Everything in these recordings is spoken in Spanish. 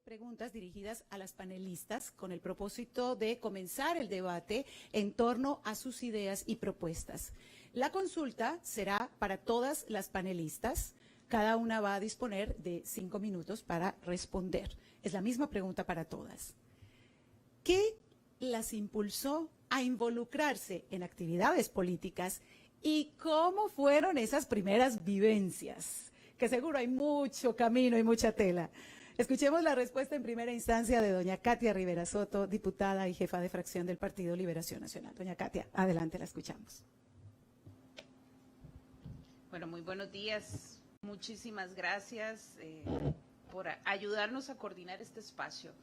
preguntas dirigidas a las panelistas con el propósito de comenzar el debate en torno a sus ideas y propuestas. La consulta será para todas las panelistas. Cada una va a disponer de 5 minutos para responder. Es la misma pregunta para todas. ¿Qué las impulsó a involucrarse en actividades políticas y cómo fueron esas primeras vivencias? Que seguro hay mucho camino y mucha tela. Escuchemos la respuesta en primera instancia de doña Katia Rivera Soto, diputada y jefa de fracción del Partido Liberación Nacional. Doña Katia, adelante, la escuchamos. Bueno, muy buenos días. Muchísimas gracias por ayudarnos a coordinar este espacio.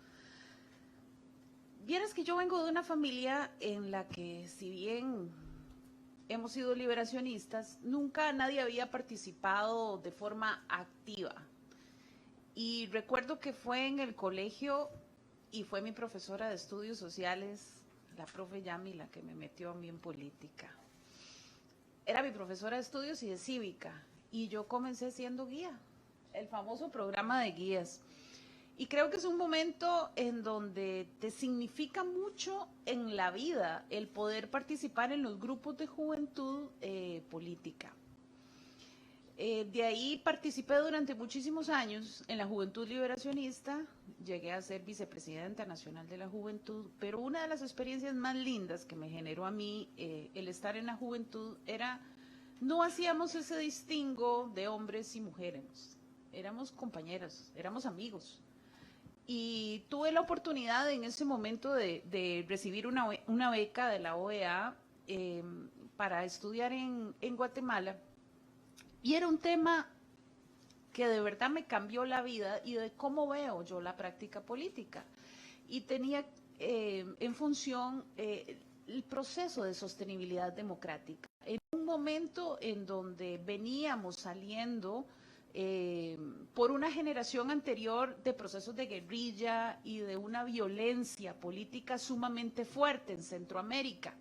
Vieras que yo vengo de una familia en la que, si bien hemos sido liberacionistas, nunca nadie había participado de forma activa. Y recuerdo que fue en el colegio y fue mi profesora de estudios sociales, la profe Yami, la que me metió a mí en política. Era mi profesora de estudios y de cívica, y yo comencé siendo guía, el famoso programa de guías. Y creo que es un momento en donde te significa mucho en la vida el poder participar en los grupos de juventud política. De ahí participé durante muchísimos años en la Juventud Liberacionista, llegué a ser vicepresidenta nacional de la Juventud, pero una de las experiencias más lindas que me generó a mí el estar en la juventud era, no hacíamos ese distingo de hombres y mujeres, éramos compañeros, éramos amigos. Y tuve la oportunidad en ese momento de recibir una beca de la OEA para estudiar en Guatemala. Y era un tema que de verdad me cambió la vida y de cómo veo yo la práctica política. Y tenía en función el proceso de sostenibilidad democrática. En un momento en donde veníamos saliendo por una generación anterior de procesos de guerrilla y de una violencia política sumamente fuerte en Centroamérica.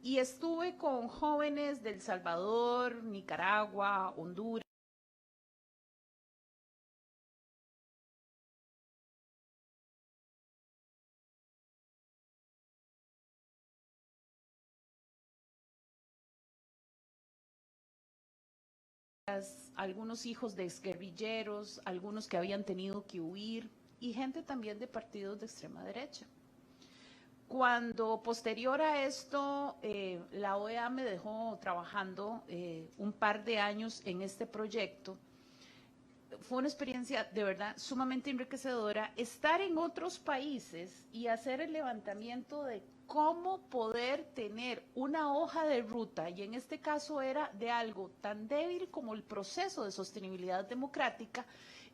Y estuve con jóvenes de El Salvador, Nicaragua, Honduras. Algunos hijos de exguerrilleros, algunos que habían tenido que huir, y gente también de partidos de extrema derecha. Cuando posterior a esto, la OEA me dejó trabajando un par de años en este proyecto, fue una experiencia de verdad sumamente enriquecedora estar en otros países y hacer el levantamiento de cómo poder tener una hoja de ruta, y en este caso era de algo tan débil como el proceso de sostenibilidad democrática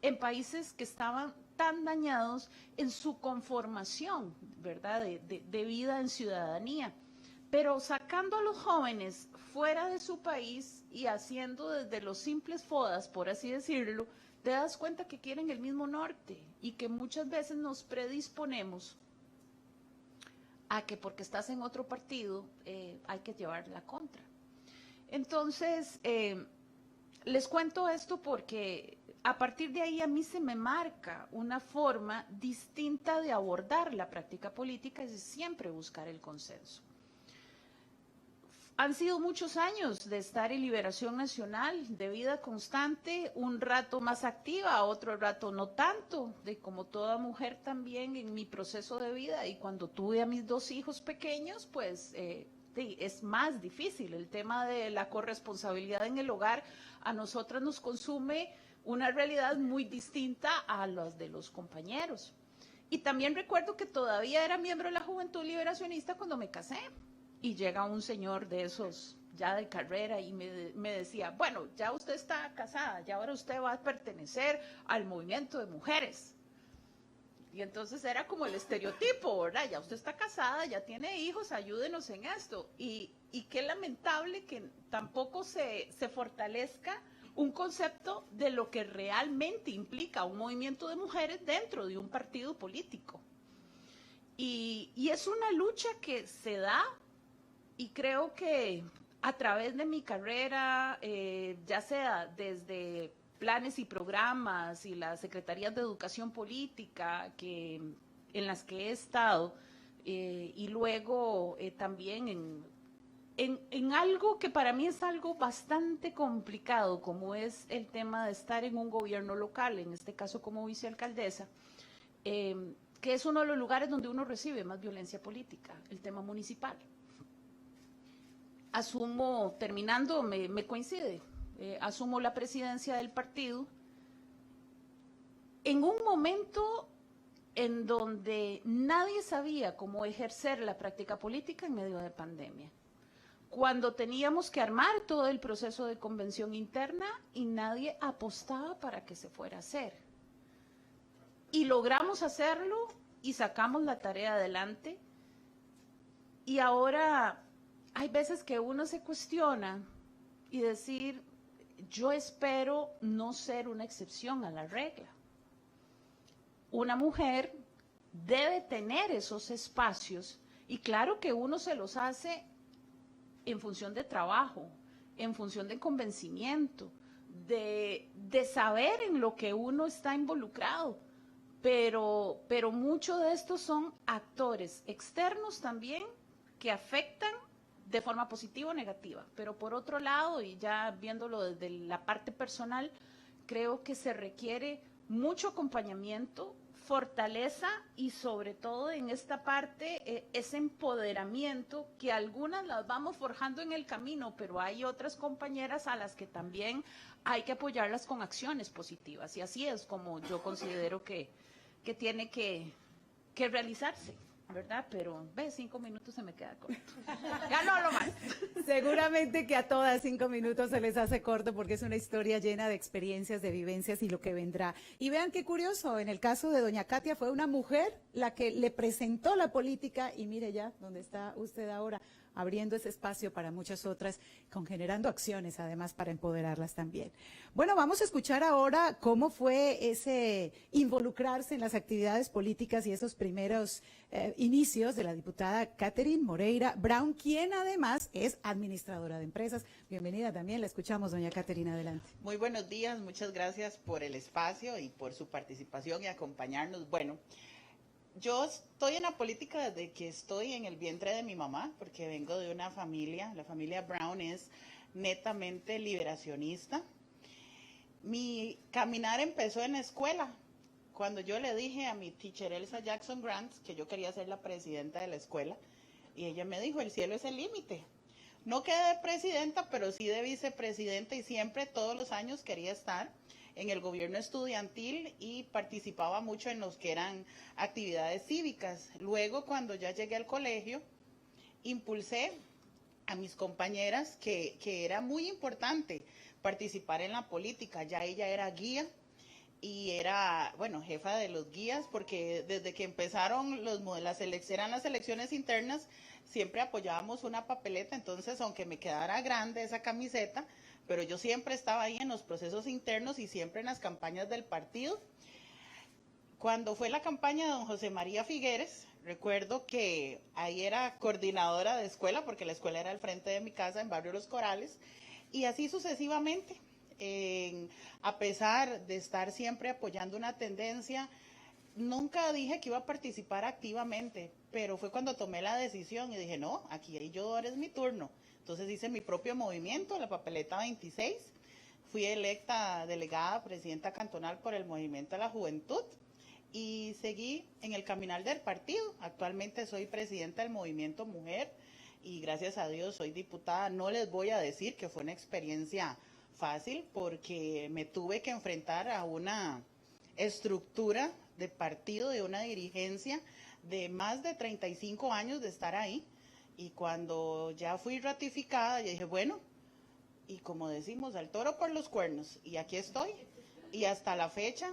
en países que estaban tan dañados en su conformación, ¿verdad?, de vida en ciudadanía. Pero sacando a los jóvenes fuera de su país y haciendo desde los simples fodas, por así decirlo, te das cuenta que quieren el mismo norte y que muchas veces nos predisponemos a que porque estás en otro partido hay que llevar la contra. Entonces, les cuento esto porque a partir de ahí a mí se me marca una forma distinta de abordar la práctica política, es siempre buscar el consenso. Han sido muchos años de estar en Liberación Nacional, de vida constante, un rato más activa, otro rato no tanto, de como toda mujer también en mi proceso de vida. Y cuando tuve a mis 2 hijos pequeños, pues es más difícil. El tema de la corresponsabilidad en el hogar a nosotras nos consume una realidad muy distinta a las de los compañeros. Y también recuerdo que todavía era miembro de la Juventud Liberacionista cuando me casé. Y llega un señor de esos ya de carrera y me decía, bueno, ya usted está casada, ya ahora usted va a pertenecer al movimiento de mujeres. Y entonces era como el estereotipo, ¿verdad? Ya usted está casada, ya tiene hijos, ayúdenos en esto. Y qué lamentable que tampoco se fortalezca un concepto de lo que realmente implica un movimiento de mujeres dentro de un partido político. Y es una lucha que se da. Y creo que a través de mi carrera, ya sea desde planes y programas y las secretarías de educación política en las que he estado, y luego también en algo que para mí es algo bastante complicado, como es el tema de estar en un gobierno local, en este caso como vicealcaldesa, que es uno de los lugares donde uno recibe más violencia política, el tema municipal. Asumo, terminando, me coincide, asumo la presidencia del partido en un momento en donde nadie sabía cómo ejercer la práctica política en medio de pandemia, cuando teníamos que armar todo el proceso de convención interna y nadie apostaba para que se fuera a hacer. Y logramos hacerlo y sacamos la tarea adelante. Y ahora hay veces que uno se cuestiona y decir, yo espero no ser una excepción a la regla. Una mujer debe tener esos espacios y claro que uno se los hace en función de trabajo, en función de convencimiento, de saber en lo que uno está involucrado. Pero muchos de estos son actores externos también que afectan de forma positiva o negativa. Pero por otro lado, y ya viéndolo desde la parte personal, creo que se requiere mucho acompañamiento, fortaleza y sobre todo en esta parte ese empoderamiento que algunas las vamos forjando en el camino, pero hay otras compañeras a las que también hay que apoyarlas con acciones positivas. Y así es como yo considero que tiene que realizarse, ¿verdad? Pero, 5 minutos se me queda corto. Ya no hablo más. Seguramente que a todas 5 minutos se les hace corto porque es una historia llena de experiencias, de vivencias y lo que vendrá. Y vean qué curioso, en el caso de doña Katia fue una mujer la que le presentó la política y mire ya dónde está usted ahora, abriendo ese espacio para muchas otras, generando acciones además para empoderarlas también. Bueno, vamos a escuchar ahora cómo fue ese involucrarse en las actividades políticas y esos primeros inicios de la diputada Catherine Moreira Brown, quien además es administradora de empresas. Bienvenida también, la escuchamos, doña Catherine, adelante. Muy buenos días, muchas gracias por el espacio y por su participación y acompañarnos. Bueno, yo estoy en la política desde que estoy en el vientre de mi mamá, porque vengo de una familia, la familia Brown es netamente liberacionista. Mi caminar empezó en la escuela, cuando yo le dije a mi teacher Elsa Jackson Grant que yo quería ser la presidenta de la escuela, y ella me dijo, el cielo es el límite. No quedé de presidenta, pero sí de vicepresidenta y siempre, todos los años quería estar en el gobierno estudiantil y participaba mucho en los que eran actividades cívicas. Luego, cuando ya llegué al colegio, impulsé a mis compañeras que era muy importante participar en la política. Ya ella era guía y era, bueno, jefa de los guías, porque desde que empezaron eran las elecciones internas, siempre apoyábamos una papeleta, entonces aunque me quedara grande esa camiseta, pero yo siempre estaba ahí en los procesos internos y siempre en las campañas del partido. Cuando fue la campaña de don José María Figueres, recuerdo que ahí era coordinadora de escuela, porque la escuela era al frente de mi casa en Barrio Los Corales, y así sucesivamente. A pesar de estar siempre apoyando una tendencia, nunca dije que iba a participar activamente, pero fue cuando tomé la decisión y dije, no, aquí yo ahora es mi turno. Entonces hice mi propio movimiento, la papeleta 26, fui electa delegada presidenta cantonal por el Movimiento de la Juventud y seguí en el caminar del partido. Actualmente soy presidenta del Movimiento Mujer y gracias a Dios soy diputada. No les voy a decir que fue una experiencia fácil porque me tuve que enfrentar a una estructura de partido, de una dirigencia de más de 35 años de estar ahí. Y cuando ya fui ratificada, yo dije, bueno, y como decimos, al toro por los cuernos. Y aquí estoy. Y hasta la fecha,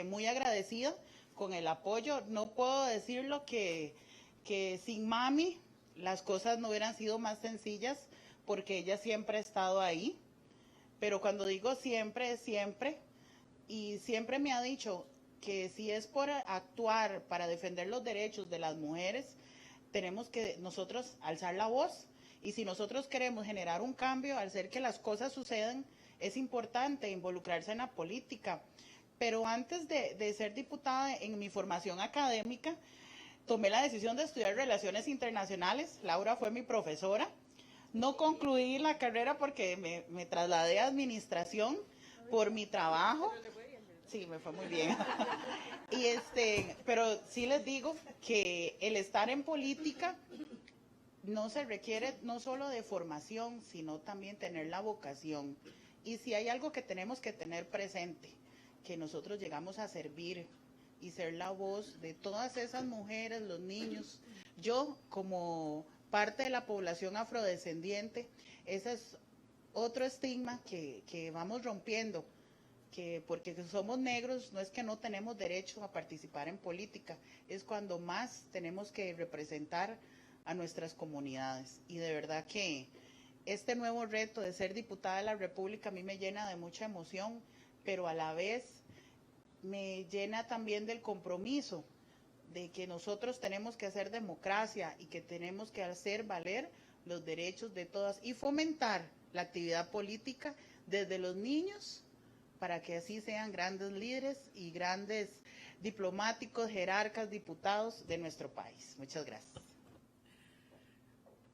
muy agradecida con el apoyo. No puedo decirlo que sin mami las cosas no hubieran sido más sencillas, porque ella siempre ha estado ahí. Pero cuando digo siempre, es siempre. Y siempre me ha dicho que si es por actuar para defender los derechos de las mujeres, tenemos que nosotros alzar la voz y si nosotros queremos generar un cambio, hacer que las cosas sucedan, es importante involucrarse en la política. Pero antes de ser diputada, en mi formación académica, tomé la decisión de estudiar Relaciones Internacionales. Laura fue mi profesora. No concluí la carrera porque me trasladé a Administración por mi trabajo. Sí, me fue muy bien. Pero sí les digo que el estar en política no se requiere no solo de formación, sino también tener la vocación. Y si hay algo que tenemos que tener presente, que nosotros llegamos a servir y ser la voz de todas esas mujeres, los niños. Yo, como parte de la población afrodescendiente, ese es otro estigma que vamos rompiendo, que porque somos negros no es que no tenemos derecho a participar en política, es cuando más tenemos que representar a nuestras comunidades. Y de verdad que este nuevo reto de ser diputada de la República a mí me llena de mucha emoción, pero a la vez me llena también del compromiso de que nosotros tenemos que hacer democracia y que tenemos que hacer valer los derechos de todas y fomentar la actividad política desde los niños para que así sean grandes líderes y grandes diplomáticos, jerarcas, diputados de nuestro país. Muchas gracias.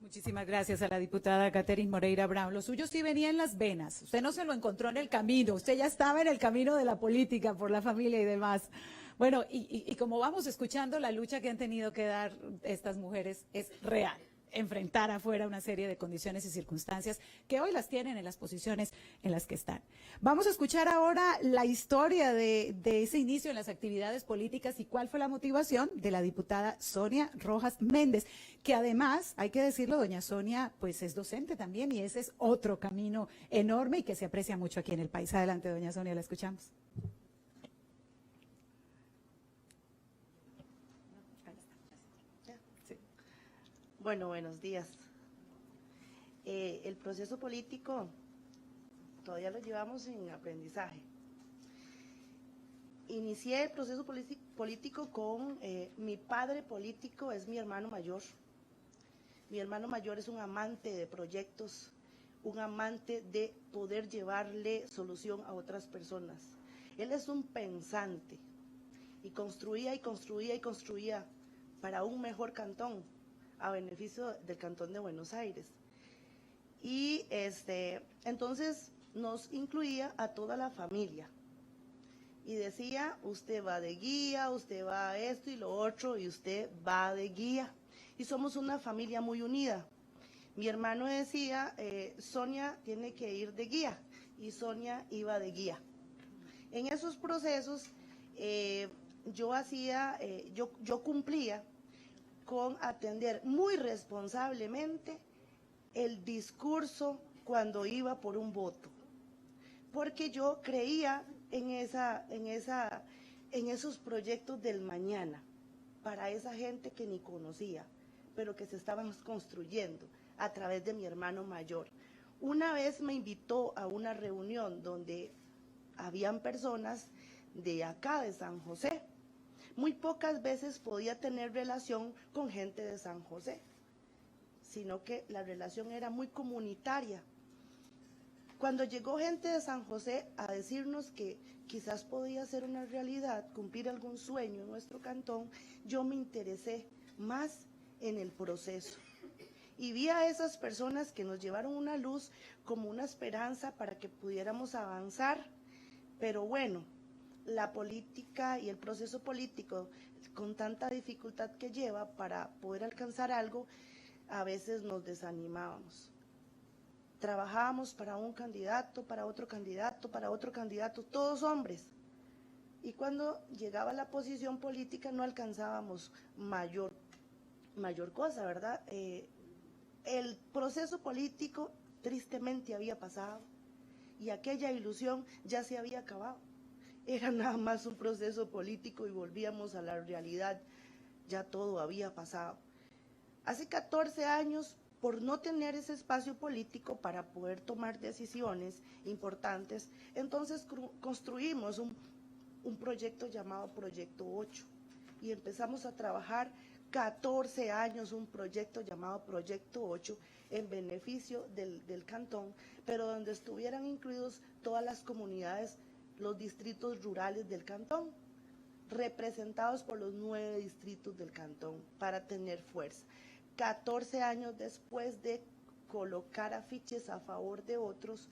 Muchísimas gracias a la diputada Catherine Moreira Brown. Lo suyo sí venía en las venas. Usted no se lo encontró en el camino. Usted ya estaba en el camino de la política por la familia y demás. Bueno, y como vamos escuchando, la lucha que han tenido que dar estas mujeres es real. Enfrentar afuera una serie de condiciones y circunstancias que hoy las tienen en las posiciones en las que están. Vamos a escuchar ahora la historia de ese inicio en las actividades políticas y cuál fue la motivación de la diputada Sonia Rojas Méndez, que además, hay que decirlo, doña Sonia, pues es docente también y ese es otro camino enorme y que se aprecia mucho aquí en el país. Adelante, doña Sonia, la escuchamos. Bueno, buenos días. El proceso político todavía lo llevamos en aprendizaje. Inicié el proceso político con mi padre político, es mi hermano mayor. Mi hermano mayor es un amante de proyectos, un amante de poder llevarle solución a otras personas. Él es un pensante y construía y construía y construía para un mejor cantón, a beneficio del Cantón de Buenos Aires. Y entonces nos incluía a toda la familia. Y decía, usted va de guía, usted va a esto y lo otro, y usted va de guía. Y somos una familia muy unida. Mi hermano decía, Sonia tiene que ir de guía, y Sonia iba de guía. En esos procesos, yo cumplía con atender muy responsablemente el discurso cuando iba por un voto, porque yo creía en esos proyectos del mañana, para esa gente que ni conocía, pero que se estaban construyendo a través de mi hermano mayor. Una vez me invitó a una reunión donde habían personas de acá, de San José. Muy pocas veces podía tener relación con gente de San José, sino que la relación era muy comunitaria. Cuando llegó gente de San José a decirnos que quizás podía ser una realidad, cumplir algún sueño en nuestro cantón, yo me interesé más en el proceso. Y vi a esas personas que nos llevaron una luz como una esperanza para que pudiéramos avanzar, pero bueno, la política y el proceso político, con tanta dificultad que lleva para poder alcanzar algo, a veces nos desanimábamos. Trabajábamos para un candidato, para otro candidato, para otro candidato, todos hombres. Y cuando llegaba la posición política no alcanzábamos mayor cosa, ¿verdad? El proceso político tristemente había pasado y aquella ilusión ya se había acabado. Era nada más un proceso político y volvíamos a la realidad, ya todo había pasado. Hace 14 años, por no tener ese espacio político para poder tomar decisiones importantes, entonces construimos un proyecto llamado Proyecto 8 y empezamos a trabajar 14 años un proyecto llamado Proyecto 8 en beneficio del cantón, pero donde estuvieran incluidos todas las comunidades, los distritos rurales del cantón, representados por los 9 distritos del cantón, para tener fuerza. 14 años después de colocar afiches a favor de otros,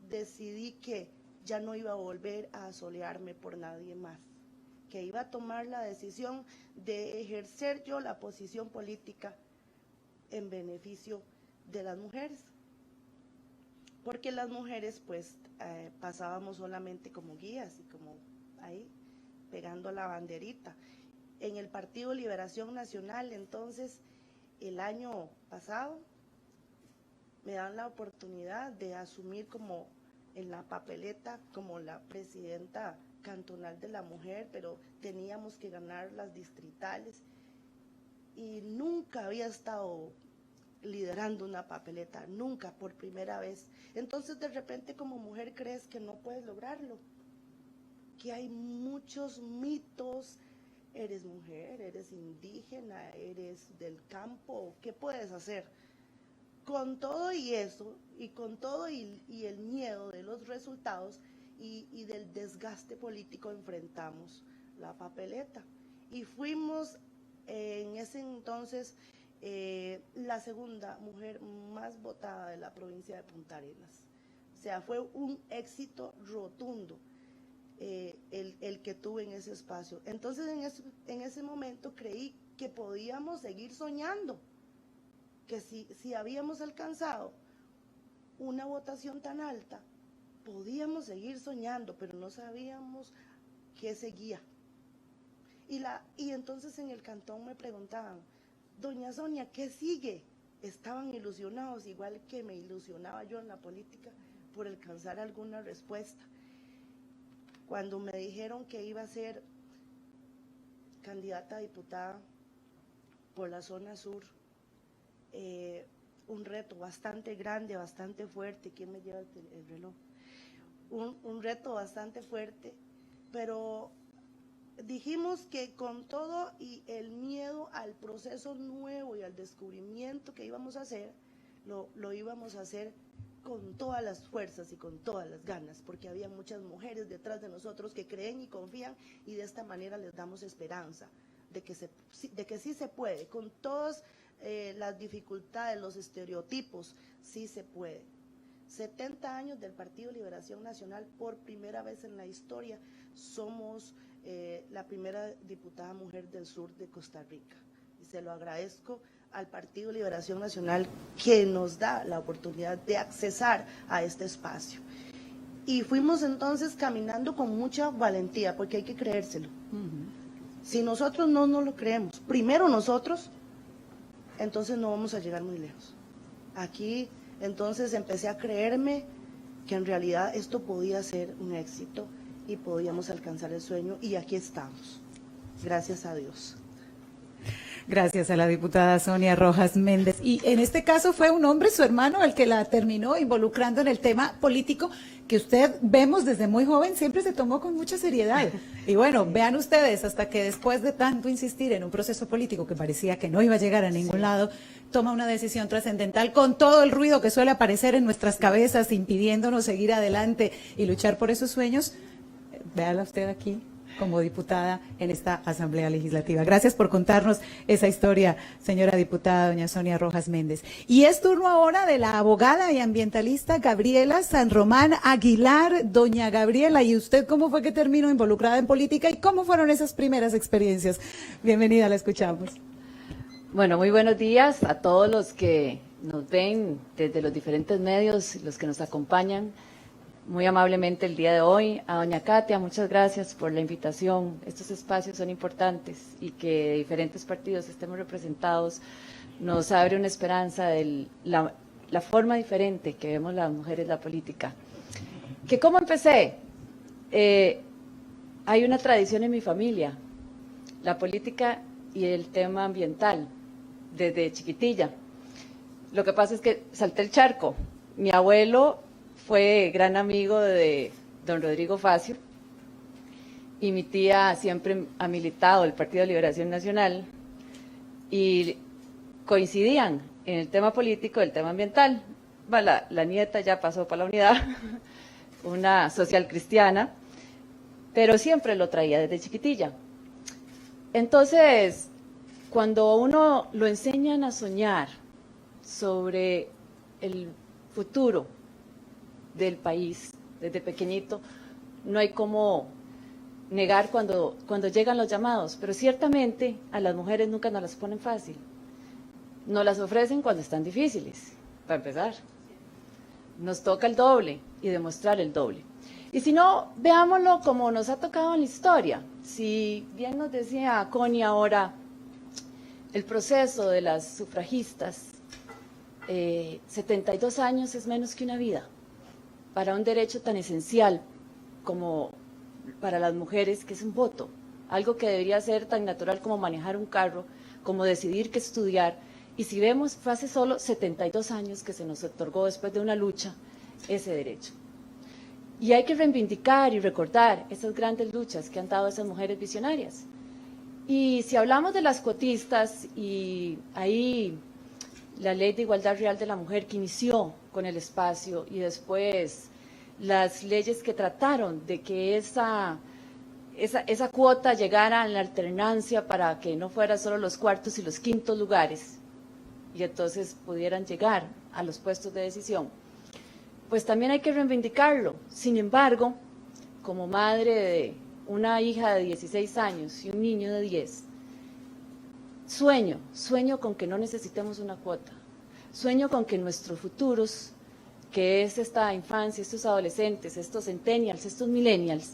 decidí que ya no iba a volver a asolearme por nadie más, que iba a tomar la decisión de ejercer yo la posición política en beneficio de las mujeres, porque las mujeres pues pasábamos solamente como guías y como ahí pegando la banderita. En el Partido Liberación Nacional, entonces, el año pasado, me dan la oportunidad de asumir como en la papeleta como la presidenta cantonal de la mujer, pero teníamos que ganar las distritales y nunca había estado liderando una papeleta, nunca, por primera vez. Entonces de repente como mujer crees que no puedes lograrlo, que hay muchos mitos, eres mujer, eres indígena, eres del campo, ¿qué puedes hacer? Con todo y eso, y con todo y el miedo de los resultados y del desgaste político, enfrentamos la papeleta. Y fuimos en ese entonces la segunda mujer más votada de la provincia de Punta Arenas. O sea, fue un éxito rotundo el que tuve en ese espacio. Entonces en ese momento creí que podíamos seguir soñando, que si habíamos alcanzado una votación tan alta, podíamos seguir soñando, pero no sabíamos qué seguía. Y entonces en el cantón me preguntaban, doña Sonia, ¿qué sigue? Estaban ilusionados, igual que me ilusionaba yo en la política, por alcanzar alguna respuesta. Cuando me dijeron que iba a ser candidata a diputada por la zona sur, un reto bastante grande, bastante fuerte. ¿Quién me lleva el reloj? Un reto bastante fuerte, pero dijimos que con todo y el miedo al proceso nuevo y al descubrimiento que íbamos a hacer, lo íbamos a hacer con todas las fuerzas y con todas las ganas, porque había muchas mujeres detrás de nosotros que creen y confían, y de esta manera les damos esperanza de que sí se puede, con todas las dificultades, los estereotipos, sí se puede. 70 años del Partido Liberación Nacional, por primera vez en la historia, somos la primera diputada mujer del sur de Costa Rica. Y se lo agradezco al Partido Liberación Nacional, que nos da la oportunidad de accesar a este espacio. Y fuimos entonces caminando con mucha valentía, porque hay que creérselo. Si nosotros no nos lo creemos, primero nosotros, entonces no vamos a llegar muy lejos. Aquí entonces empecé a creerme que en realidad esto podía ser un éxito y podíamos alcanzar el sueño, y aquí estamos, gracias a Dios. Gracias a la diputada Sonia Rojas Méndez. Y en este caso fue un hombre, su hermano, el que la terminó involucrando en el tema político, que usted, vemos desde muy joven, siempre se tomó con mucha seriedad. Y bueno, vean ustedes, hasta que después de tanto insistir en un proceso político que parecía que no iba a llegar a ningún lado, toma una decisión trascendental con todo el ruido que suele aparecer en nuestras cabezas, impidiéndonos seguir adelante y luchar por esos sueños. Véala usted aquí como diputada en esta Asamblea Legislativa. Gracias por contarnos esa historia, señora diputada doña Sonia Rojas Méndez. Y es turno ahora de la abogada y ambientalista Gabriela San Román Aguilar. Doña Gabriela, ¿y usted cómo fue que terminó involucrada en política y cómo fueron esas primeras experiencias? Bienvenida, la escuchamos. Bueno, muy buenos días a todos los que nos ven desde los diferentes medios, los que nos acompañan muy amablemente el día de hoy. A doña Katia, muchas gracias por la invitación. Estos espacios son importantes, y que diferentes partidos estemos representados nos abre una esperanza de la forma diferente que vemos las mujeres la política. ¿Que cómo empecé? Hay una tradición en mi familia, la política y el tema ambiental, desde chiquitilla. Lo que pasa es que salté el charco. Mi abuelo fue gran amigo de don Rodrigo Facio, y mi tía siempre ha militado el Partido de Liberación Nacional, y coincidían en el tema político, el tema ambiental. La nieta ya pasó para la unidad, una social cristiana, pero siempre lo traía desde chiquitilla. Entonces, cuando a uno lo enseñan a soñar sobre el futuro del país desde pequeñito, no hay cómo negar cuando llegan los llamados, pero ciertamente a las mujeres nunca nos las ponen fácil. Nos las ofrecen cuando están difíciles, para empezar. Nos toca el doble y demostrar el doble. Y si no, veámoslo como nos ha tocado en la historia. Si bien nos decía Connie ahora, el proceso de las sufragistas, 72 años es menos que una vida para un derecho tan esencial como para las mujeres, que es un voto, algo que debería ser tan natural como manejar un carro, como decidir qué estudiar. Y si vemos, fue hace solo 72 años que se nos otorgó, después de una lucha, ese derecho. Y hay que reivindicar y recordar esas grandes luchas que han dado esas mujeres visionarias. Y si hablamos de las cuotistas, y ahí la Ley de Igualdad Real de la Mujer, que inició con el espacio, y después las leyes que trataron de que esa cuota llegara en la alternancia para que no fuera solo los cuartos y los quintos lugares, y entonces pudieran llegar a los puestos de decisión, pues también hay que reivindicarlo. Sin embargo, como madre de una hija de 16 años y un niño de 10, sueño con que no necesitemos una cuota, sueño con que nuestros futuros, que es esta infancia, estos adolescentes, estos centennials, estos millennials,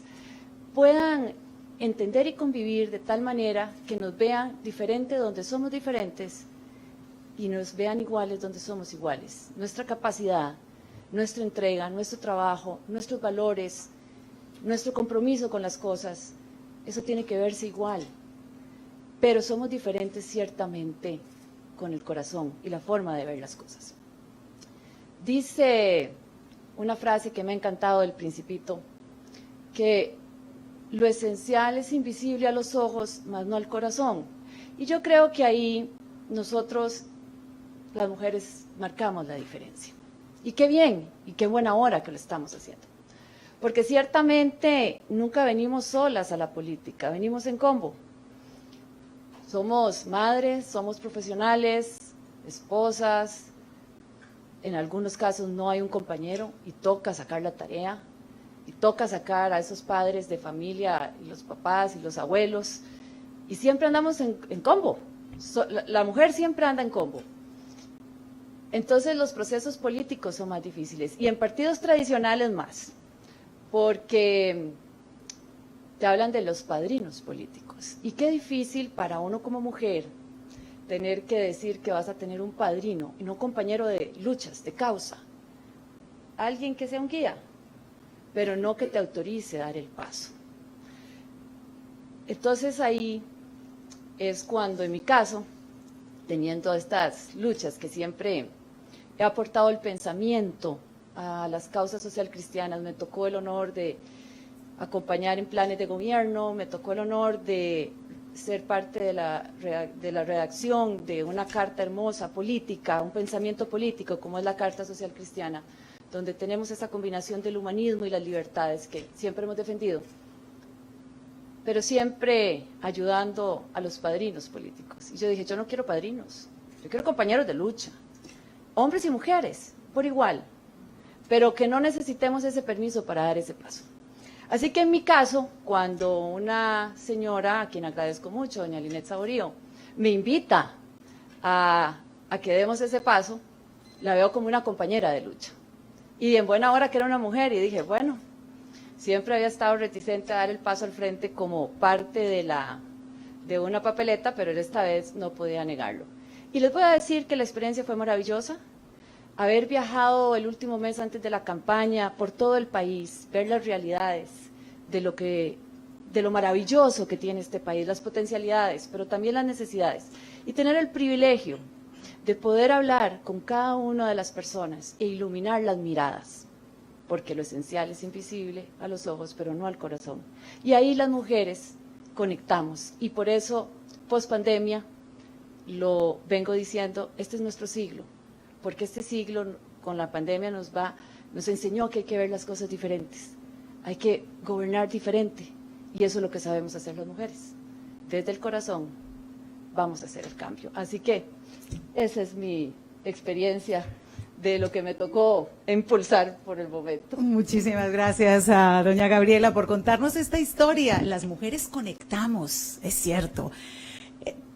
puedan entender y convivir de tal manera que nos vean diferente donde somos diferentes y nos vean iguales donde somos iguales. Nuestra capacidad, nuestra entrega, nuestro trabajo, nuestros valores, nuestro compromiso con las cosas, eso tiene que verse igual. Pero somos diferentes ciertamente con el corazón y la forma de ver las cosas. Dice una frase que me ha encantado del Principito, que lo esencial es invisible a los ojos, mas no al corazón. Y yo creo que ahí nosotros, las mujeres, marcamos la diferencia. Y qué bien, y qué buena hora que lo estamos haciendo. Porque ciertamente nunca venimos solas a la política, venimos en combo. Somos madres, somos profesionales, esposas, en algunos casos no hay un compañero y toca sacar la tarea, y toca sacar a esos padres de familia, y los papás y los abuelos, y siempre andamos en combo. La mujer siempre anda en combo. Entonces los procesos políticos son más difíciles, y en partidos tradicionales más, porque te hablan de los padrinos políticos. Y qué difícil para uno como mujer tener que decir que vas a tener un padrino y no un compañero de luchas, de causa. Alguien que sea un guía, pero no que te autorice a dar el paso. Entonces ahí es cuando, en mi caso, teniendo estas luchas que siempre he aportado el pensamiento a las causas social cristianas, me tocó el honor de acompañar en planes de gobierno, me tocó el honor de ser parte de la redacción de una carta hermosa política, un pensamiento político como es la Carta Social Cristiana, donde tenemos esa combinación del humanismo y las libertades que siempre hemos defendido, pero siempre ayudando a los padrinos políticos. Y yo dije, yo no quiero padrinos, yo quiero compañeros de lucha, hombres y mujeres, por igual, pero que no necesitemos ese permiso para dar ese paso. Así que en mi caso, cuando una señora, a quien agradezco mucho, doña Linet Saborío, me invita a que demos ese paso, la veo como una compañera de lucha. Y en buena hora que era una mujer, y dije, bueno, siempre había estado reticente a dar el paso al frente como parte de una papeleta, pero esta vez no podía negarlo. Y les voy a decir que la experiencia fue maravillosa. Haber viajado el último mes antes de la campaña por todo el país, ver las realidades de lo maravilloso que tiene este país, las potencialidades, pero también las necesidades, y tener el privilegio de poder hablar con cada una de las personas e iluminar las miradas, porque lo esencial es invisible a los ojos, pero no al corazón. Y ahí las mujeres conectamos, y por eso, post pandemia, lo vengo diciendo, este es nuestro siglo, porque este siglo con la pandemia nos enseñó que hay que ver las cosas diferentes, hay que gobernar diferente, y eso es lo que sabemos hacer las mujeres. Desde el corazón vamos a hacer el cambio. Así que esa es mi experiencia de lo que me tocó impulsar por el momento. Muchísimas gracias a doña Gabriela por contarnos esta historia. Las mujeres conectamos, es cierto.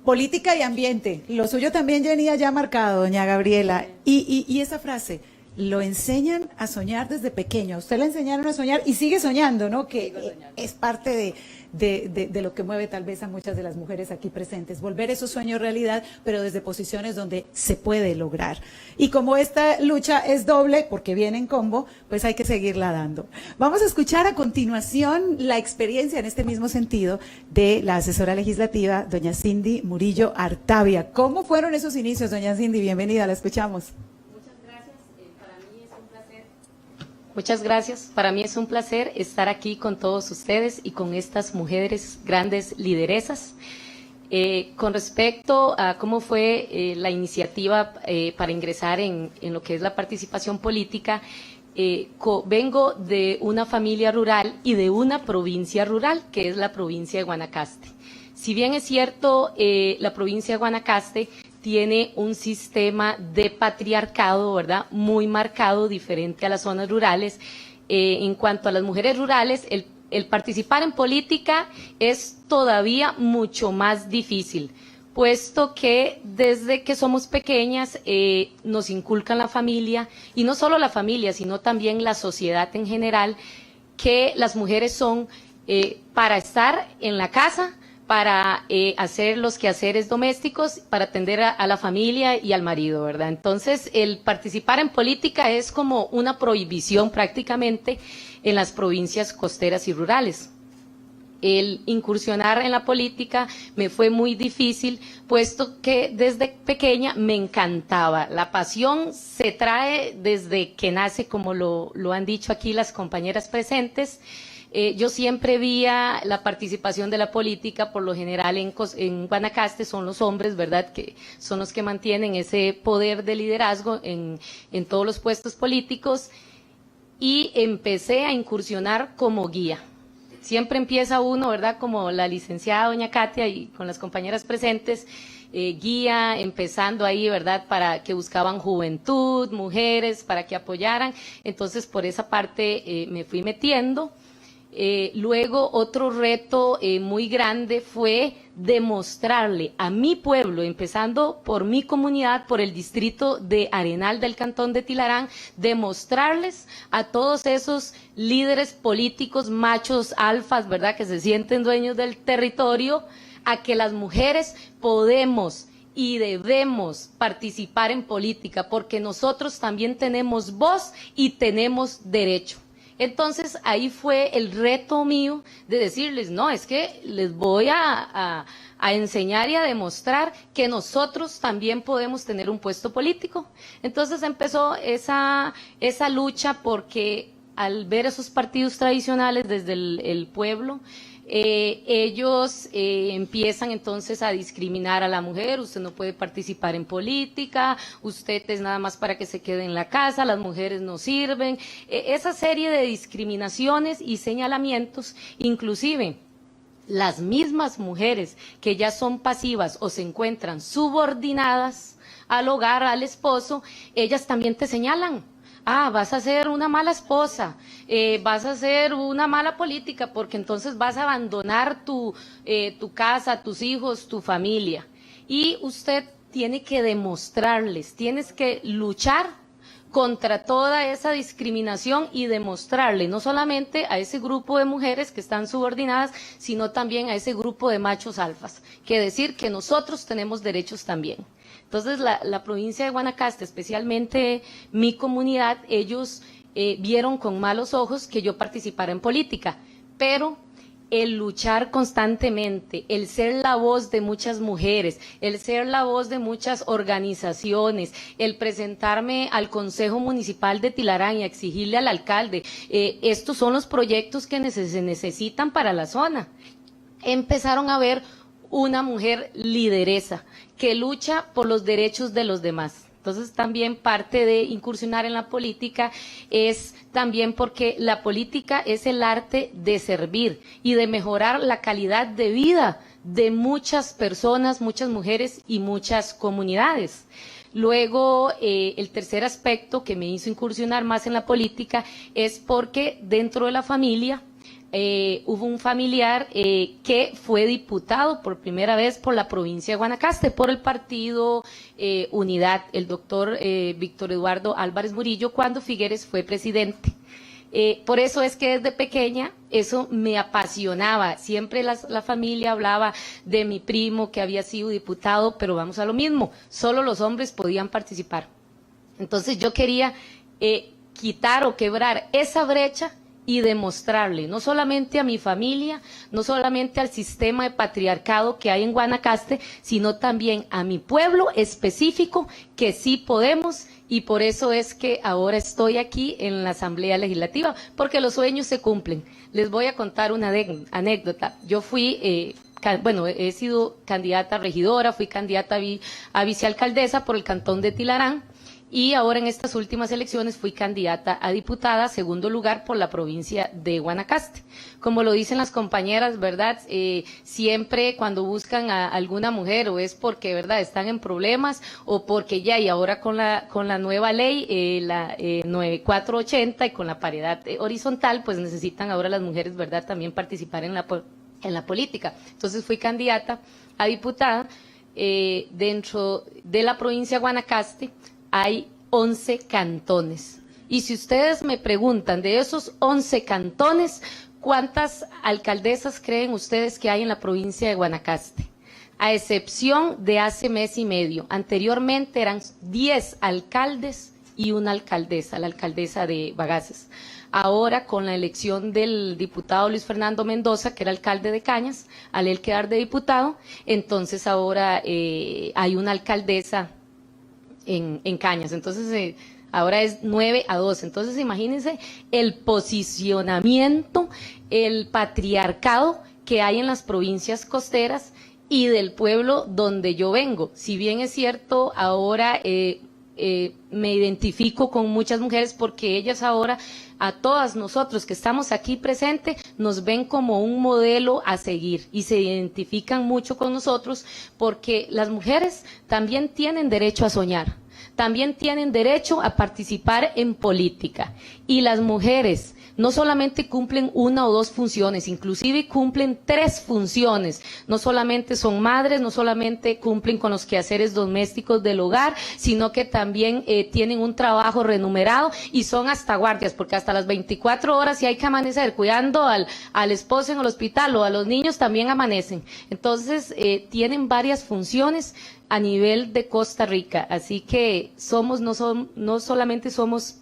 Política y ambiente, lo suyo también venía ya marcado, doña Gabriela. Y esa frase, lo enseñan a soñar desde pequeño. A usted le enseñaron a soñar y sigue soñando, ¿no? Que es parte de lo que mueve tal vez a muchas de las mujeres aquí presentes. Volver esos sueños realidad, pero desde posiciones donde se puede lograr. Y como esta lucha es doble, porque viene en combo, pues hay que seguirla dando. Vamos a escuchar a continuación la experiencia en este mismo sentido de la asesora legislativa, doña Cindy Murillo Artavia. ¿Cómo fueron esos inicios, doña Cindy? Bienvenida, la escuchamos. Muchas gracias. Para mí es un placer estar aquí con todos ustedes y con estas mujeres grandes lideresas. Con respecto a cómo fue la iniciativa para ingresar en lo que es la participación política, vengo de una familia rural y de una provincia rural, que es la provincia de Guanacaste. Si bien es cierto, la provincia de Guanacaste tiene un sistema de patriarcado, ¿verdad?, muy marcado, diferente a las zonas rurales. En cuanto a las mujeres rurales, el participar en política es todavía mucho más difícil, puesto que desde que somos pequeñas nos inculcan la familia, y no solo la familia, sino también la sociedad en general, que las mujeres son para estar en la casa, para hacer los quehaceres domésticos, para atender a la familia y al marido, ¿verdad? Entonces, el participar en política es como una prohibición prácticamente en las provincias costeras y rurales. El incursionar en la política me fue muy difícil, puesto que desde pequeña me encantaba. La pasión se trae desde que nace, como lo han dicho aquí las compañeras presentes. Yo siempre veía la participación de la política, por lo general en Guanacaste son los hombres, ¿verdad?, que son los que mantienen ese poder de liderazgo en todos los puestos políticos, y empecé a incursionar como guía. Siempre empieza uno, ¿verdad?, como la licenciada doña Katia y con las compañeras presentes, guía, empezando ahí, ¿verdad?, para que buscaban juventud, mujeres, para que apoyaran. Entonces, por esa parte me fui metiendo. Luego, otro reto muy grande fue demostrarle a mi pueblo, empezando por mi comunidad, por el distrito de Arenal del Cantón de Tilarán, demostrarles a todos esos líderes políticos, machos, alfas, ¿verdad?, que se sienten dueños del territorio, a que las mujeres podemos y debemos participar en política, porque nosotros también tenemos voz y tenemos derecho. Entonces, ahí fue el reto mío de decirles, no, es que les voy a enseñar y a demostrar que nosotros también podemos tener un puesto político. Entonces empezó esa lucha, porque al ver esos partidos tradicionales desde el pueblo, ellos empiezan entonces a discriminar a la mujer. Usted no puede participar en política, usted es nada más para que se quede en la casa, las mujeres no sirven, esa serie de discriminaciones y señalamientos. Inclusive las mismas mujeres que ya son pasivas o se encuentran subordinadas al hogar, al esposo, ellas también te señalan. Ah, vas a ser una mala esposa, vas a ser una mala política, porque entonces vas a abandonar tu casa, tus hijos, tu familia. Y usted tiene que demostrarles, tienes que luchar contra toda esa discriminación y demostrarle no solamente a ese grupo de mujeres que están subordinadas, sino también a ese grupo de machos alfas, que decir que nosotros tenemos derechos también. Entonces, la provincia de Guanacaste, especialmente mi comunidad, ellos vieron con malos ojos que yo participara en política, pero el luchar constantemente, el ser la voz de muchas mujeres, el ser la voz de muchas organizaciones, el presentarme al Consejo Municipal de Tilarán y exigirle al alcalde, estos son los proyectos que se necesitan para la zona. Empezaron a ver una mujer lideresa que lucha por los derechos de los demás. Entonces también parte de incursionar en la política es también porque la política es el arte de servir y de mejorar la calidad de vida de muchas personas, muchas mujeres y muchas comunidades. Luego, el tercer aspecto que me hizo incursionar más en la política es porque dentro de la familia hubo un familiar que fue diputado por primera vez por la provincia de Guanacaste, por el partido Unidad, el doctor Víctor Eduardo Álvarez Murillo, cuando Figueres fue presidente. Por eso es que desde pequeña eso me apasionaba. Siempre la familia hablaba de mi primo que había sido diputado, pero vamos a lo mismo, solo los hombres podían participar. Entonces yo quería quitar o quebrar esa brecha y demostrarle, no solamente a mi familia, no solamente al sistema de patriarcado que hay en Guanacaste, sino también a mi pueblo específico, que sí podemos, y por eso es que ahora estoy aquí en la Asamblea Legislativa, porque los sueños se cumplen. Les voy a contar una anécdota. Yo fui, he sido candidata a regidora, fui candidata a vicealcaldesa por el cantón de Tilarán, y ahora en estas últimas elecciones fui candidata a diputada, segundo lugar por la provincia de Guanacaste. Como lo dicen las compañeras, ¿verdad? Siempre cuando buscan a alguna mujer o es porque, ¿verdad?, están en problemas o porque ya, y ahora con la nueva ley, la 9480 y con la paridad horizontal, pues necesitan ahora las mujeres, ¿verdad?, también participar en la política. Entonces fui candidata a diputada dentro de la provincia de Guanacaste. Hay 11 cantones. Y si ustedes me preguntan, de esos 11 cantones, ¿cuántas alcaldesas creen ustedes que hay en la provincia de Guanacaste? A excepción de hace mes y medio. Anteriormente eran 10 alcaldes y una alcaldesa, la alcaldesa de Bagaces. Ahora, con la elección del diputado Luis Fernando Mendoza, que era alcalde de Cañas, al él quedar de diputado, entonces ahora hay una alcaldesa en Cañas, entonces ahora es 9-2, entonces imagínense el posicionamiento, el patriarcado que hay en las provincias costeras y del pueblo donde yo vengo. Si bien es cierto, ahora me identifico con muchas mujeres porque ellas ahora, a todas nosotros que estamos aquí presentes, nos ven como un modelo a seguir y se identifican mucho con nosotros porque las mujeres también tienen derecho a soñar, también tienen derecho a participar en política y las mujeres no solamente cumplen una o dos funciones, inclusive cumplen 3 funciones. No solamente son madres, no solamente cumplen con los quehaceres domésticos del hogar, sino que también tienen un trabajo remunerado y son hasta guardias, porque hasta las 24 horas si hay que amanecer cuidando al esposo en el hospital o a los niños también amanecen. Entonces tienen varias funciones a nivel de Costa Rica, así que no solamente somos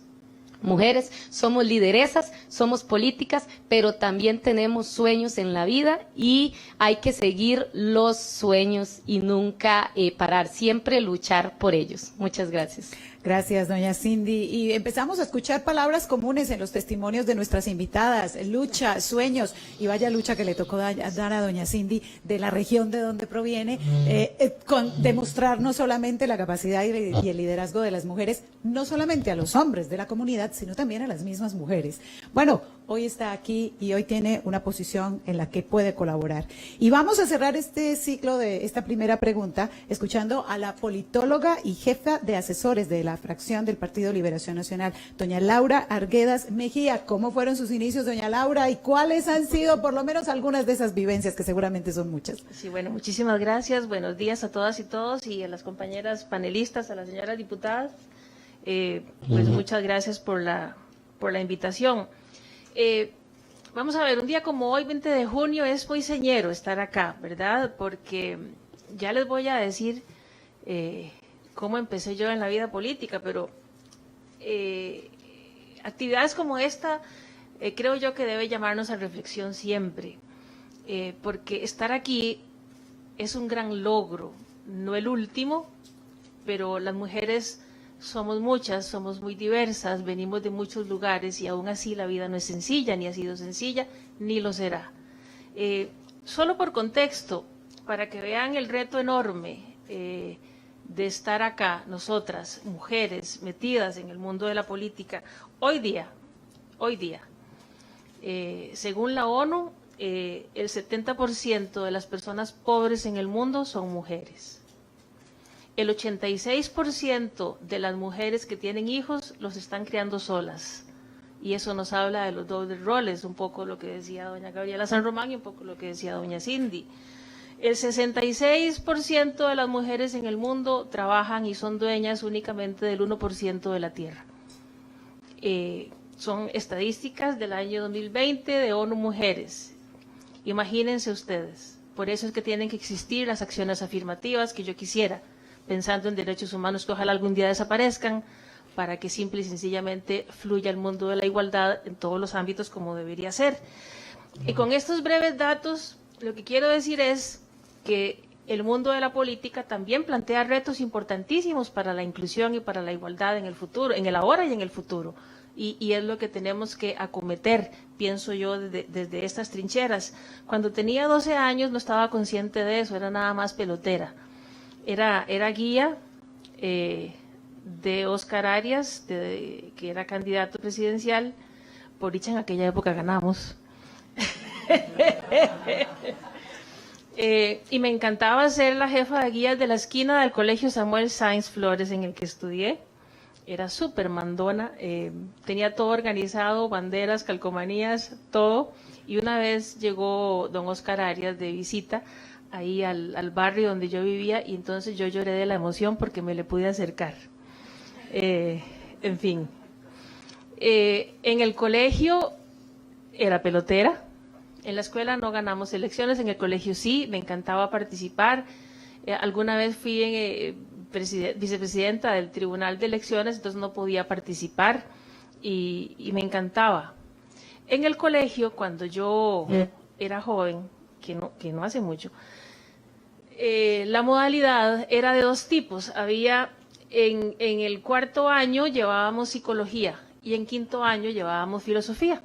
mujeres, somos lideresas, somos políticas, pero también tenemos sueños en la vida y hay que seguir los sueños y nunca parar, siempre luchar por ellos. Muchas gracias. Gracias, doña Cindy. Y empezamos a escuchar palabras comunes en los testimonios de nuestras invitadas. Lucha, sueños, y vaya lucha que le tocó dar a doña Cindy de la región de donde proviene, con demostrar no solamente la capacidad y el liderazgo de las mujeres, no solamente a los hombres de la comunidad, sino también a las mismas mujeres. Bueno, hoy está aquí y hoy tiene una posición en la que puede colaborar. Y vamos a cerrar este ciclo de esta primera pregunta escuchando a la politóloga y jefa de asesores de la fracción del Partido Liberación Nacional, doña Laura Arguedas Mejía. ¿Cómo fueron sus inicios, doña Laura? ¿Y cuáles han sido por lo menos algunas de esas vivencias, que seguramente son muchas? Sí, bueno, muchísimas gracias. Buenos días a todas y todos y a las compañeras panelistas, a las señoras diputadas. Pues muchas gracias por la invitación. Vamos a ver, un día como hoy, 20 de junio, es muy señero estar acá, ¿verdad? Porque ya les voy a decir cómo empecé yo en la vida política, pero actividades como esta creo yo que debe llamarnos a reflexión siempre, porque estar aquí es un gran logro, no el último, pero las mujeres somos muchas, somos muy diversas, venimos de muchos lugares y aún así la vida no es sencilla, ni ha sido sencilla, ni lo será. Solo por contexto, para que vean el reto enorme de estar acá, nosotras, mujeres, metidas en el mundo de la política, hoy día, según la ONU, el 70% de las personas pobres en el mundo son mujeres. El 86% de las mujeres que tienen hijos los están criando solas. Y eso nos habla de los dobles roles, un poco lo que decía doña Gabriela San Román y un poco lo que decía doña Cindy. El 66% de las mujeres en el mundo trabajan y son dueñas únicamente del 1% de la tierra. Son estadísticas del año 2020 de ONU Mujeres. Imagínense ustedes. Por eso es que tienen que existir las acciones afirmativas que yo quisiera, pensando en derechos humanos que ojalá algún día desaparezcan, para que simple y sencillamente fluya el mundo de la igualdad en todos los ámbitos como debería ser. Y con estos breves datos, lo que quiero decir es que el mundo de la política también plantea retos importantísimos para la inclusión y para la igualdad en el futuro, en el ahora y en el futuro. Y es lo que tenemos que acometer, pienso yo, desde estas trincheras. Cuando tenía 12 años no estaba consciente de eso, era nada más pelotera. Era guía de Oscar Arias, que era candidato presidencial. Por dicha, en aquella época ganamos. Y me encantaba ser la jefa de guías de la esquina del Colegio Samuel Sáenz Flores, en el que estudié. Era súper mandona, tenía todo organizado, banderas, calcomanías, todo. Y una vez llegó don Oscar Arias de visita ahí al barrio donde yo vivía, y entonces yo lloré de la emoción porque me le pude acercar. En fin, en el colegio era pelotera, en la escuela no ganamos elecciones, en el colegio sí, me encantaba participar. Alguna vez fui vicepresidenta del Tribunal de Elecciones, entonces no podía participar y me encantaba. En el colegio, cuando yo era joven, que no hace mucho, la modalidad era de dos tipos. Había en el cuarto año llevábamos psicología y en quinto año llevábamos filosofía.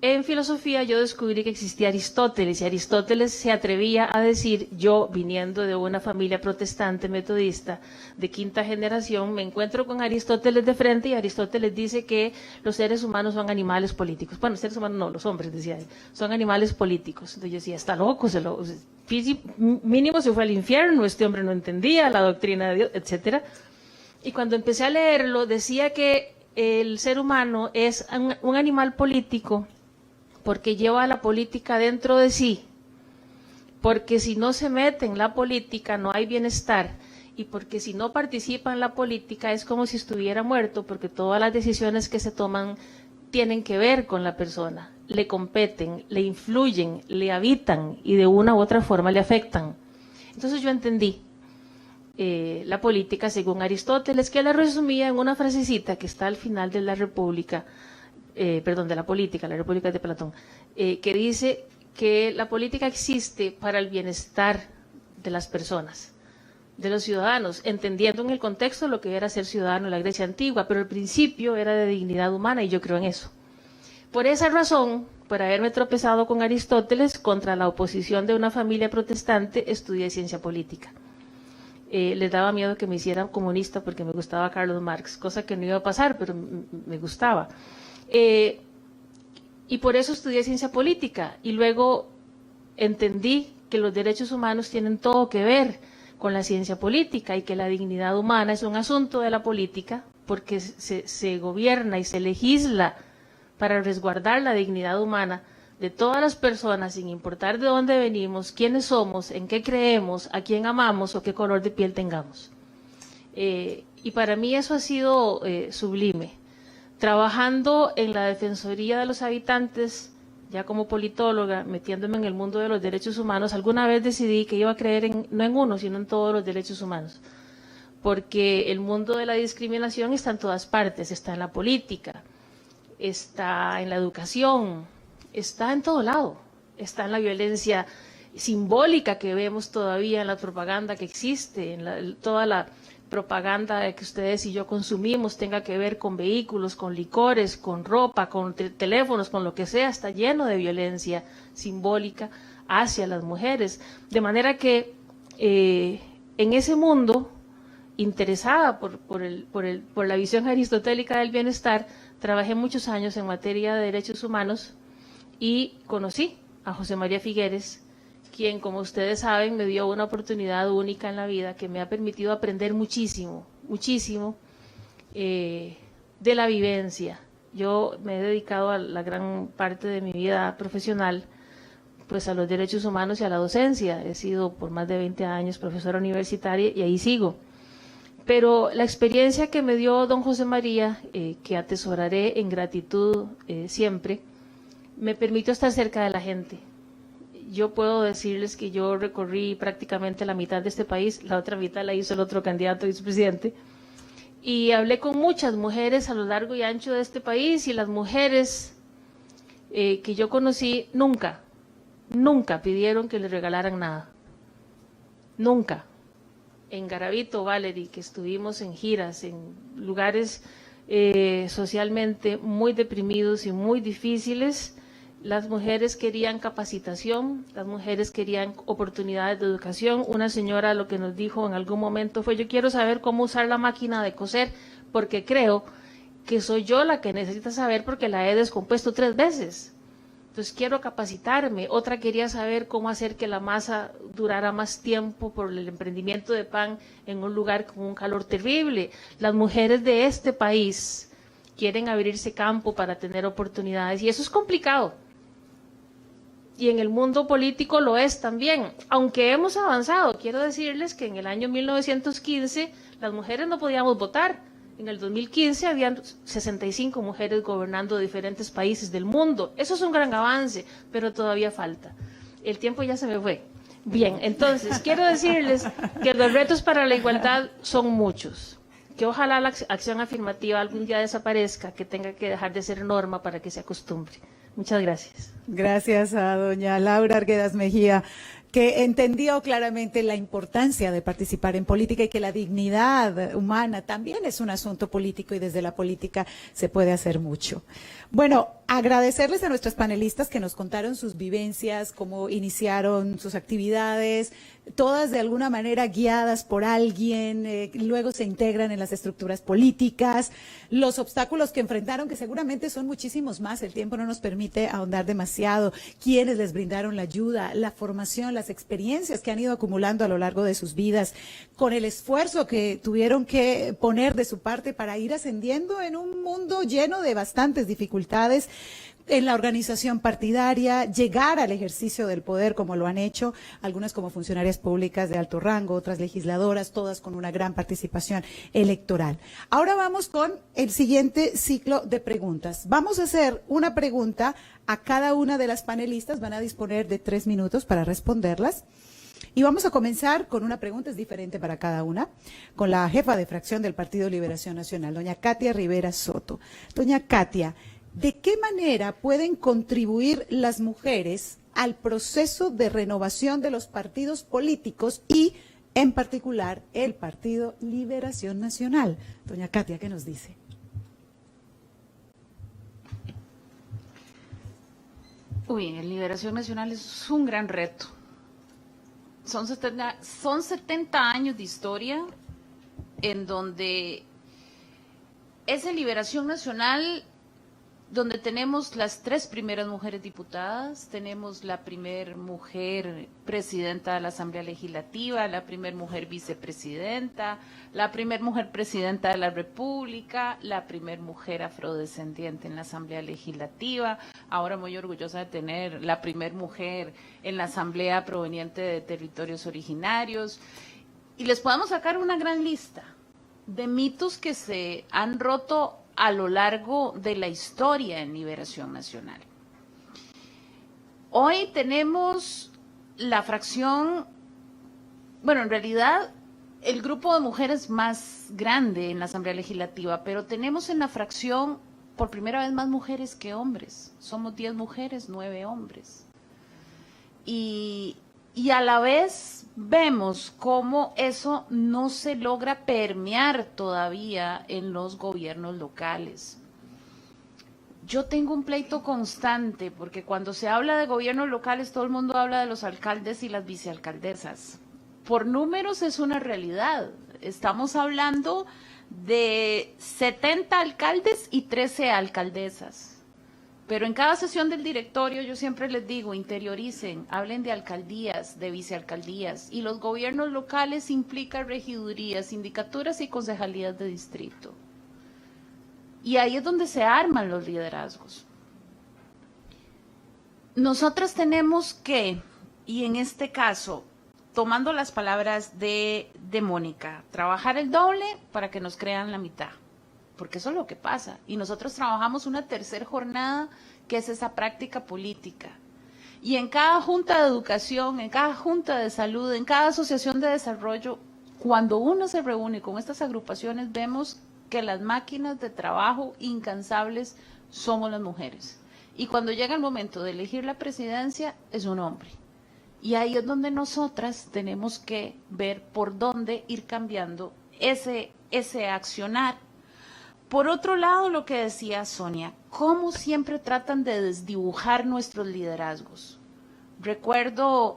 En filosofía yo descubrí que existía Aristóteles, y Aristóteles se atrevía a decir, yo viniendo de una familia protestante metodista de quinta generación, me encuentro con Aristóteles de frente, y Aristóteles dice que los seres humanos son animales políticos. Bueno, los seres humanos no, los hombres, decía él, son animales políticos. Entonces yo decía, está loco, mínimo se fue al infierno, este hombre no entendía la doctrina de Dios, etcétera. Y cuando empecé a leerlo, decía que el ser humano es un animal político porque lleva la política dentro de sí, porque si no se mete en la política no hay bienestar, y porque si no participa en la política es como si estuviera muerto, porque todas las decisiones que se toman tienen que ver con la persona, le competen, le influyen, le habitan y de una u otra forma le afectan. Entonces yo entendí la política según Aristóteles, que la resumía en una frasecita que está al final de la República, de la política, la República de Platón, que dice que la política existe para el bienestar de las personas, de los ciudadanos, entendiendo en el contexto lo que era ser ciudadano en la Grecia antigua, pero el principio era de dignidad humana y yo creo en eso. Por esa razón, por haberme tropezado con Aristóteles contra la oposición de una familia protestante, estudié ciencia política. Les daba miedo que me hicieran comunista porque me gustaba Carlos Marx, cosa que no iba a pasar, pero me gustaba. Y por eso estudié ciencia política y luego entendí que los derechos humanos tienen todo que ver con la ciencia política y que la dignidad humana es un asunto de la política porque se gobierna y se legisla para resguardar la dignidad humana de todas las personas sin importar de dónde venimos, quiénes somos, en qué creemos, a quién amamos o qué color de piel tengamos. Y para mí eso ha sido sublime. Trabajando en la Defensoría de los Habitantes, ya como politóloga, metiéndome en el mundo de los derechos humanos, alguna vez decidí que iba a creer no en uno, sino en todos los derechos humanos. Porque el mundo de la discriminación está en todas partes, está en la política, está en la educación, está en todo lado, está en la violencia simbólica que vemos todavía en la propaganda que existe, en toda la propaganda que ustedes y yo consumimos tenga que ver con vehículos, con licores, con ropa, con teléfonos, con lo que sea, está lleno de violencia simbólica hacia las mujeres. De manera que en ese mundo, interesada por la visión aristotélica del bienestar, trabajé muchos años en materia de derechos humanos y conocí a José María Figueres, quien, como ustedes saben, me dio una oportunidad única en la vida que me ha permitido aprender muchísimo, muchísimo de la vivencia. Yo me he dedicado a la gran parte de mi vida profesional pues a los derechos humanos y a la docencia. He sido por más de 20 años profesora universitaria y ahí sigo. Pero la experiencia que me dio don José María, que atesoraré en gratitud siempre, me permitió estar cerca de la gente. Yo puedo decirles que yo recorrí prácticamente la mitad de este país, la otra mitad la hizo el otro candidato a vicepresidente, y hablé con muchas mujeres a lo largo y ancho de este país, y las mujeres que yo conocí nunca pidieron que les regalaran nada. Nunca. En Garavito, Valerie, que estuvimos en giras, en lugares socialmente muy deprimidos y muy difíciles, las mujeres querían capacitación, las mujeres querían oportunidades de educación. Una señora lo que nos dijo en algún momento fue: yo quiero saber cómo usar la máquina de coser, porque creo que soy yo la que necesita saber porque la he descompuesto 3 veces. Entonces quiero capacitarme. Otra quería saber cómo hacer que la masa durara más tiempo por el emprendimiento de pan en un lugar con un calor terrible. Las mujeres de este país quieren abrirse campo para tener oportunidades y eso es complicado. Y en el mundo político lo es también. Aunque hemos avanzado, quiero decirles que en el año 1915 las mujeres no podíamos votar. En el 2015 habían 65 mujeres gobernando diferentes países del mundo. Eso es un gran avance, pero todavía falta. El tiempo ya se me fue. Bien, entonces quiero decirles que los retos para la igualdad son muchos. Que ojalá la acción afirmativa algún día desaparezca, que tenga que dejar de ser norma para que se acostumbre. Muchas gracias. Gracias a doña Laura Arguedas Mejía, que entendió claramente la importancia de participar en política y que la dignidad humana también es un asunto político y desde la política se puede hacer mucho. Bueno, agradecerles a nuestras panelistas que nos contaron sus vivencias, cómo iniciaron sus actividades, todas de alguna manera guiadas por alguien, luego se integran en las estructuras políticas, los obstáculos que enfrentaron, que seguramente son muchísimos más, el tiempo no nos permite ahondar demasiado, quienes les brindaron la ayuda, la formación, las experiencias que han ido acumulando a lo largo de sus vidas, con el esfuerzo que tuvieron que poner de su parte para ir ascendiendo en un mundo lleno de bastantes dificultades, en la organización partidaria, llegar al ejercicio del poder como lo han hecho, algunas como funcionarias públicas de alto rango, otras legisladoras, todas con una gran participación electoral. Ahora vamos con el siguiente ciclo de preguntas. Vamos a hacer una pregunta a cada una de las panelistas, van a disponer de 3 minutos para responderlas. Y vamos a comenzar con una pregunta, es diferente para cada una, con la jefa de fracción del Partido Liberación Nacional, doña Katia Rivera Soto. Doña Katia, ¿de qué manera pueden contribuir las mujeres al proceso de renovación de los partidos políticos y, en particular, el Partido Liberación Nacional? Doña Katia, ¿qué nos dice? Uy, en Liberación Nacional es un gran reto. Son 70 años de historia en donde es en Liberación Nacional donde tenemos las 3 primeras mujeres diputadas, tenemos la primer mujer presidenta de la Asamblea Legislativa, la primer mujer vicepresidenta, la primer mujer presidenta de la República, la primer mujer afrodescendiente en la Asamblea Legislativa, ahora muy orgullosa de tener la primer mujer en la Asamblea proveniente de territorios originarios, y les podemos sacar una gran lista de mitos que se han roto a lo largo de la historia en Liberación Nacional. Hoy tenemos la fracción, bueno, en realidad el grupo de mujeres más grande en la Asamblea Legislativa, pero tenemos en la fracción por primera vez más mujeres que hombres. Somos 10 mujeres, 9 hombres. Y a la vez vemos cómo eso no se logra permear todavía en los gobiernos locales. yo tengo un pleito constante, porque cuando se habla de gobiernos locales, todo el mundo habla de los alcaldes y las vicealcaldesas. Por números es una realidad. Estamos hablando de 70 alcaldes y 13 alcaldesas. Pero en cada sesión del directorio yo siempre les digo, interioricen, hablen de alcaldías, de vicealcaldías, y los gobiernos locales implican regidurías, sindicaturas y concejalías de distrito. Y ahí es donde se arman los liderazgos. Nosotras tenemos que, y en este caso, tomando las palabras de Mónica, trabajar el doble para que nos crean la mitad, porque eso es lo que pasa. Y nosotros trabajamos una tercera jornada, que es esa práctica política. Y en cada junta de educación, en cada junta de salud, en cada asociación de desarrollo, cuando uno se reúne con estas agrupaciones, vemos que las máquinas de trabajo incansables somos las mujeres. Y cuando llega el momento de elegir la presidencia, es un hombre. Y ahí es donde nosotras tenemos que ver por dónde ir cambiando ese accionar. Por otro lado, lo que decía Sonia, cómo siempre tratan de desdibujar nuestros liderazgos. Recuerdo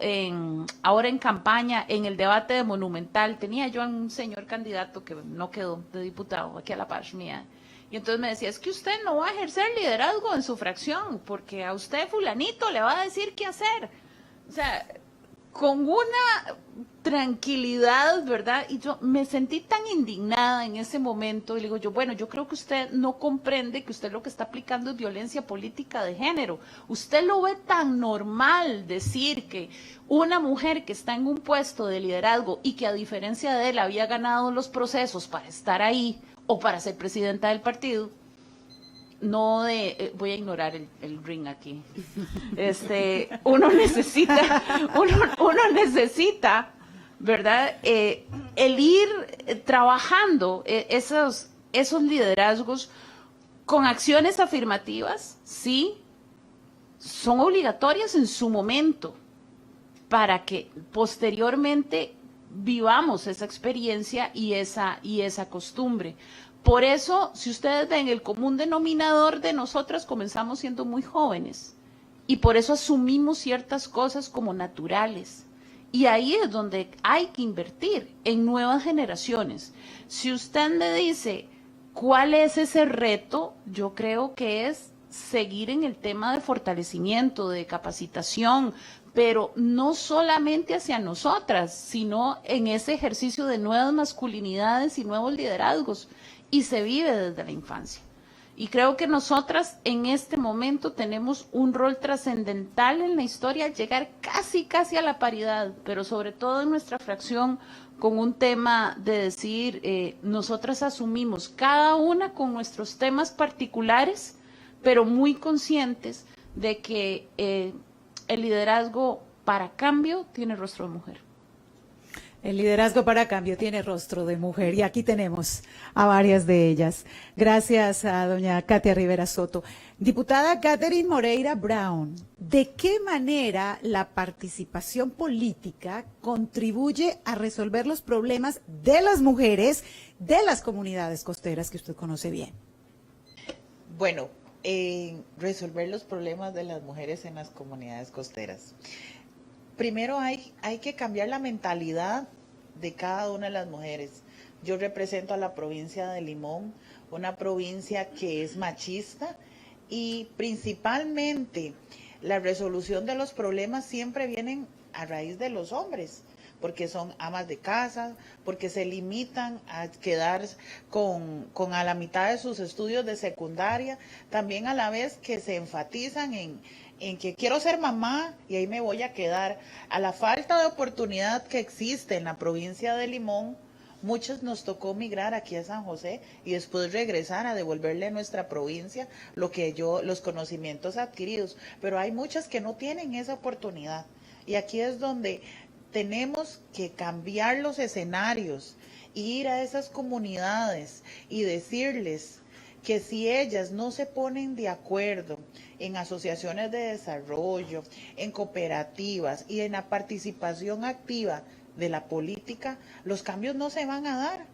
ahora en campaña, en el debate de Monumental, tenía yo a un señor candidato que no quedó de diputado, aquí a la par mía, y entonces me decía, es que usted no va a ejercer liderazgo en su fracción, porque a usted fulanito le va a decir qué hacer. O sea, con una tranquilidad, ¿verdad? Y yo me sentí tan indignada en ese momento, y le digo yo, bueno, yo creo que usted no comprende que usted lo que está aplicando es violencia política de género. Usted lo ve tan normal decir que una mujer que está en un puesto de liderazgo y que a diferencia de él había ganado los procesos para estar ahí o para ser presidenta del partido, no de, voy a ignorar el ring aquí, uno necesita, ¿verdad? El ir trabajando esos liderazgos con acciones afirmativas, sí, son obligatorias en su momento para que posteriormente vivamos esa experiencia y esa costumbre. Por eso, si ustedes ven, el común denominador de nosotras comenzamos siendo muy jóvenes y por eso asumimos ciertas cosas como naturales. Y ahí es donde hay que invertir en nuevas generaciones. Si usted me dice cuál es ese reto, yo creo que es seguir en el tema de fortalecimiento, de capacitación, pero no solamente hacia nosotras, sino en ese ejercicio de nuevas masculinidades y nuevos liderazgos. Y se vive desde la infancia. Y creo que nosotras en este momento tenemos un rol trascendental en la historia, llegar casi a la paridad, pero sobre todo en nuestra fracción con un tema de decir, nosotras asumimos cada una con nuestros temas particulares, pero muy conscientes de que el liderazgo para cambio tiene rostro de mujer. El liderazgo para cambio tiene rostro de mujer y aquí tenemos a varias de ellas. Gracias a doña Katia Rivera Soto. Diputada Catherine Moreira Brown, ¿de qué manera la participación política contribuye a resolver los problemas de las mujeres de las comunidades costeras que usted conoce bien? Bueno, resolver los problemas de las mujeres en las comunidades costeras. Primero hay que cambiar la mentalidad de cada una de las mujeres. Yo represento a la provincia de Limón, una provincia que es machista y principalmente la resolución de los problemas siempre vienen a raíz de los hombres, porque son amas de casa, porque se limitan a quedar con a la mitad de sus estudios de secundaria, también a la vez que se enfatizan en que quiero ser mamá y ahí me voy a quedar. A la falta de oportunidad que existe en la provincia de Limón, muchos nos tocó migrar aquí a San José y después regresar a devolverle a nuestra provincia los conocimientos adquiridos. Pero hay muchas que no tienen esa oportunidad y aquí es donde tenemos que cambiar los escenarios, ir a esas comunidades y decirles que si ellas no se ponen de acuerdo en asociaciones de desarrollo, en cooperativas y en la participación activa de la política, los cambios no se van a dar.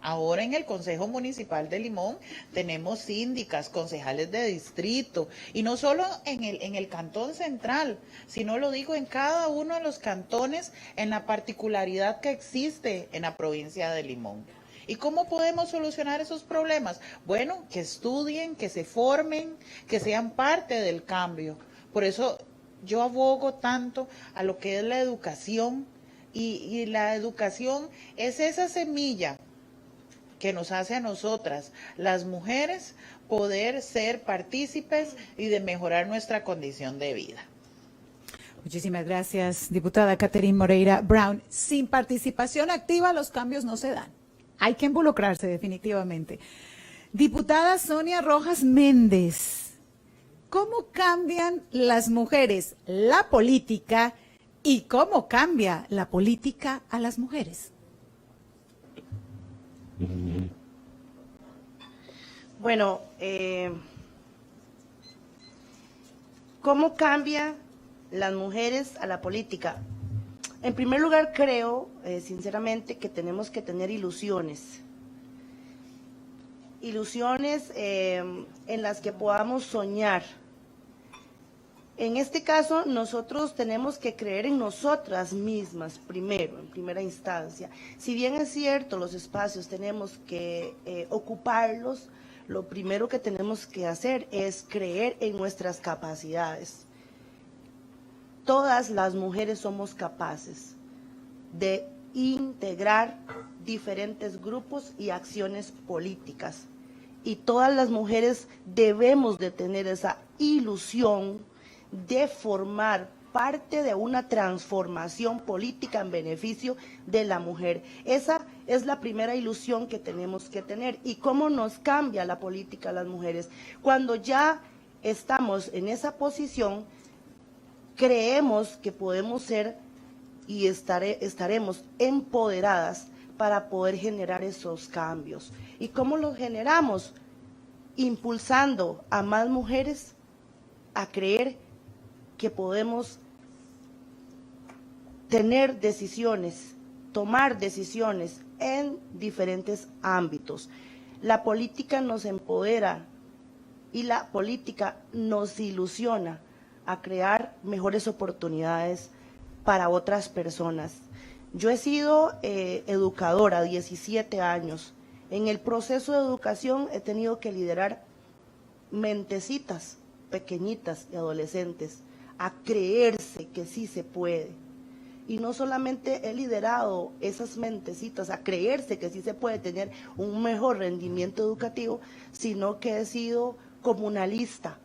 Ahora en el Consejo Municipal de Limón tenemos síndicas, concejales de distrito, y no solo en el cantón central, sino lo digo en cada uno de los cantones, en la particularidad que existe en la provincia de Limón. ¿Y cómo podemos solucionar esos problemas? Bueno, que estudien, que se formen, que sean parte del cambio. Por eso yo abogo tanto a lo que es la educación, y la educación es esa semilla que nos hace a nosotras, las mujeres, poder ser partícipes y de mejorar nuestra condición de vida. Muchísimas gracias, diputada Catherine Moreira Brown. Sin participación activa los cambios no se dan. Hay que involucrarse definitivamente. Diputada Sonia Rojas Méndez, ¿cómo cambian las mujeres la política y cómo cambia la política a las mujeres? Bueno, ¿cómo cambia las mujeres a la política? En primer lugar, creo, sinceramente, que tenemos que tener ilusiones. Ilusiones en las que podamos soñar. En este caso, nosotros tenemos que creer en nosotras mismas primero, en primera instancia. Si bien es cierto, los espacios tenemos que ocuparlos, lo primero que tenemos que hacer es creer en nuestras capacidades. Todas las mujeres somos capaces de integrar diferentes grupos y acciones políticas. Y todas las mujeres debemos de tener esa ilusión de formar parte de una transformación política en beneficio de la mujer. Esa es la primera ilusión que tenemos que tener. ¿Y cómo nos cambia la política a las mujeres? Cuando ya estamos en esa posición, creemos que podemos ser y estaremos empoderadas para poder generar esos cambios. ¿Y cómo los generamos? Impulsando a más mujeres a creer que podemos tener decisiones, tomar decisiones en diferentes ámbitos. La política nos empodera y la política nos ilusiona a crear mejores oportunidades para otras personas. Yo he sido educadora 17 años. En el proceso de educación he tenido que liderar mentecitas pequeñitas y adolescentes a creerse que sí se puede. Y no solamente he liderado esas mentecitas a creerse que sí se puede tener un mejor rendimiento educativo, sino que he sido comunalista,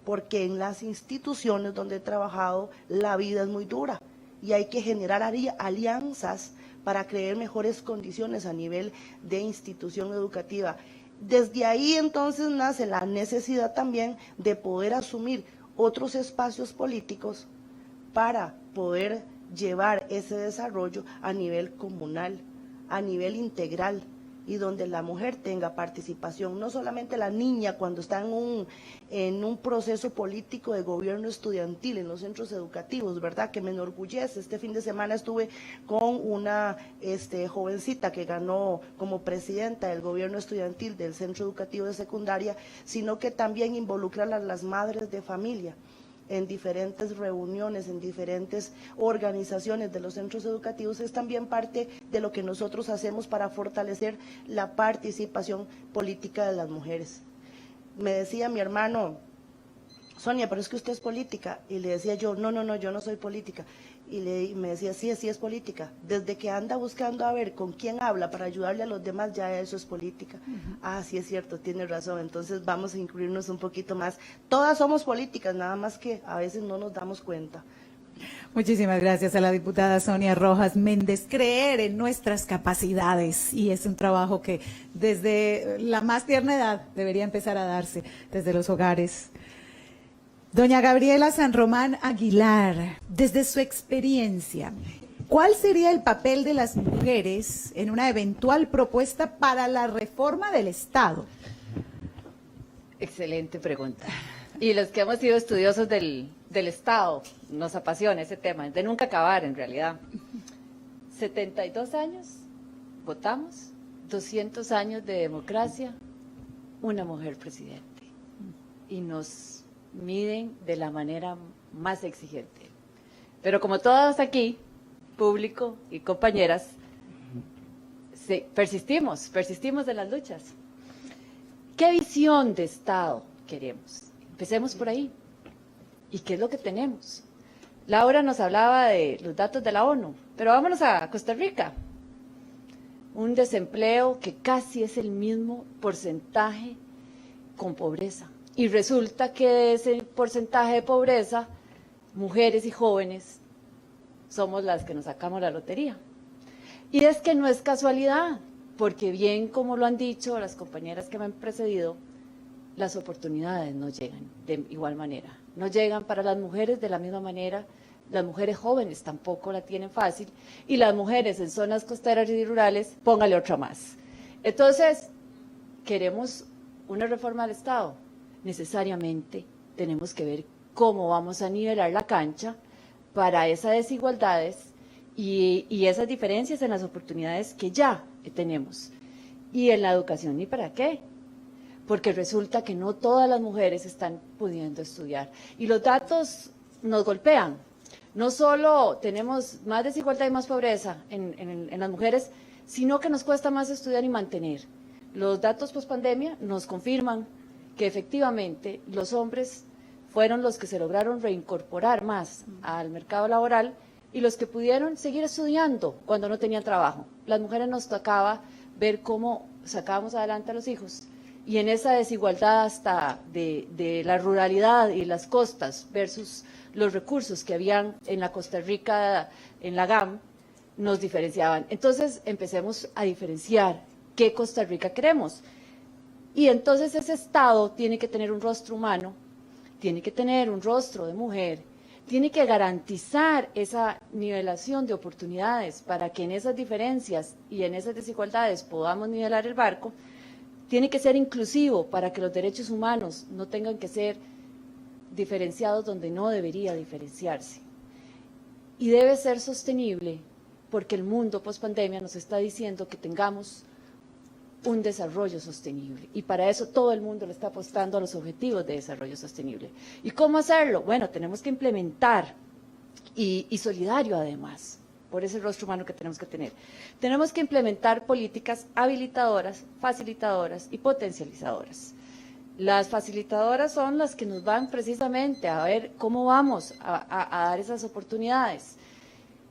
porque en las instituciones donde he trabajado la vida es muy dura y hay que generar alianzas para crear mejores condiciones a nivel de institución educativa. Desde ahí entonces nace la necesidad también de poder asumir otros espacios políticos para poder llevar ese desarrollo a nivel comunal, a nivel integral, y donde la mujer tenga participación, no solamente la niña cuando está en un proceso político de gobierno estudiantil en los centros educativos, ¿verdad? Que me enorgullece. Este fin de semana estuve con una jovencita que ganó como presidenta del gobierno estudiantil del centro educativo de secundaria, sino que también involucrar a las madres de familia en diferentes reuniones, en diferentes organizaciones de los centros educativos, es también parte de lo que nosotros hacemos para fortalecer la participación política de las mujeres. Me decía mi hermano, Sonia, pero es que usted es política, y le decía yo, no, yo no soy política, y me decía, sí es política, desde que anda buscando a ver con quién habla para ayudarle a los demás, ya eso es política. Ah, sí es cierto, tiene razón, entonces vamos a incluirnos un poquito más. Todas somos políticas, nada más que a veces no nos damos cuenta. Muchísimas gracias a la diputada Sonia Rojas Méndez. Creer en nuestras capacidades, y es un trabajo que desde la más tierna edad debería empezar a darse desde los hogares. Doña Gabriela San Román Aguilar, desde su experiencia, ¿cuál sería el papel de las mujeres en una eventual propuesta para la reforma del Estado? Excelente pregunta. Y los que hemos sido estudiosos del Estado, nos apasiona ese tema, de nunca acabar en realidad. 72 años, votamos, 200 años de democracia, una mujer presidente. Y nos miden de la manera más exigente. Pero como todas aquí, público y compañeras, persistimos en las luchas. ¿Qué visión de Estado queremos? Empecemos por ahí. ¿Y qué es lo que tenemos? Laura nos hablaba de los datos de la ONU, pero vámonos a Costa Rica. Un desempleo que casi es el mismo porcentaje con pobreza. Y resulta que de ese porcentaje de pobreza, mujeres y jóvenes somos las que nos sacamos la lotería. Y es que no es casualidad, porque bien como lo han dicho las compañeras que me han precedido, las oportunidades no llegan de igual manera. No llegan para las mujeres de la misma manera, las mujeres jóvenes tampoco la tienen fácil, y las mujeres en zonas costeras y rurales, póngale otra más. Entonces, ¿queremos una reforma del Estado? Necesariamente tenemos que ver cómo vamos a nivelar la cancha para esas desigualdades y esas diferencias en las oportunidades que ya tenemos. Y en la educación, ¿y para qué? Porque resulta que no todas las mujeres están pudiendo estudiar. Y los datos nos golpean. No solo tenemos más desigualdad y más pobreza en las mujeres, sino que nos cuesta más estudiar y mantener. Los datos pospandemia nos confirman que efectivamente los hombres fueron los que se lograron reincorporar más al mercado laboral y los que pudieron seguir estudiando cuando no tenían trabajo. Las mujeres nos tocaba ver cómo sacábamos adelante a los hijos. Y en esa desigualdad hasta de la ruralidad y las costas versus los recursos que habían en la Costa Rica, en la GAM, nos diferenciaban. Entonces empecemos a diferenciar qué Costa Rica queremos. Y entonces ese Estado tiene que tener un rostro humano, tiene que tener un rostro de mujer, tiene que garantizar esa nivelación de oportunidades para que en esas diferencias y en esas desigualdades podamos nivelar el barco. Tiene que ser inclusivo para que los derechos humanos no tengan que ser diferenciados donde no debería diferenciarse. Y debe ser sostenible porque el mundo post-pandemia nos está diciendo que tengamos un desarrollo sostenible. Y para eso todo el mundo le está apostando a los objetivos de desarrollo sostenible. ¿Y cómo hacerlo? Bueno, tenemos que implementar y solidario además, por ese rostro humano que tenemos que tener. Tenemos que implementar políticas habilitadoras, facilitadoras y potencializadoras. Las facilitadoras son las que nos van precisamente a ver cómo vamos a dar esas oportunidades.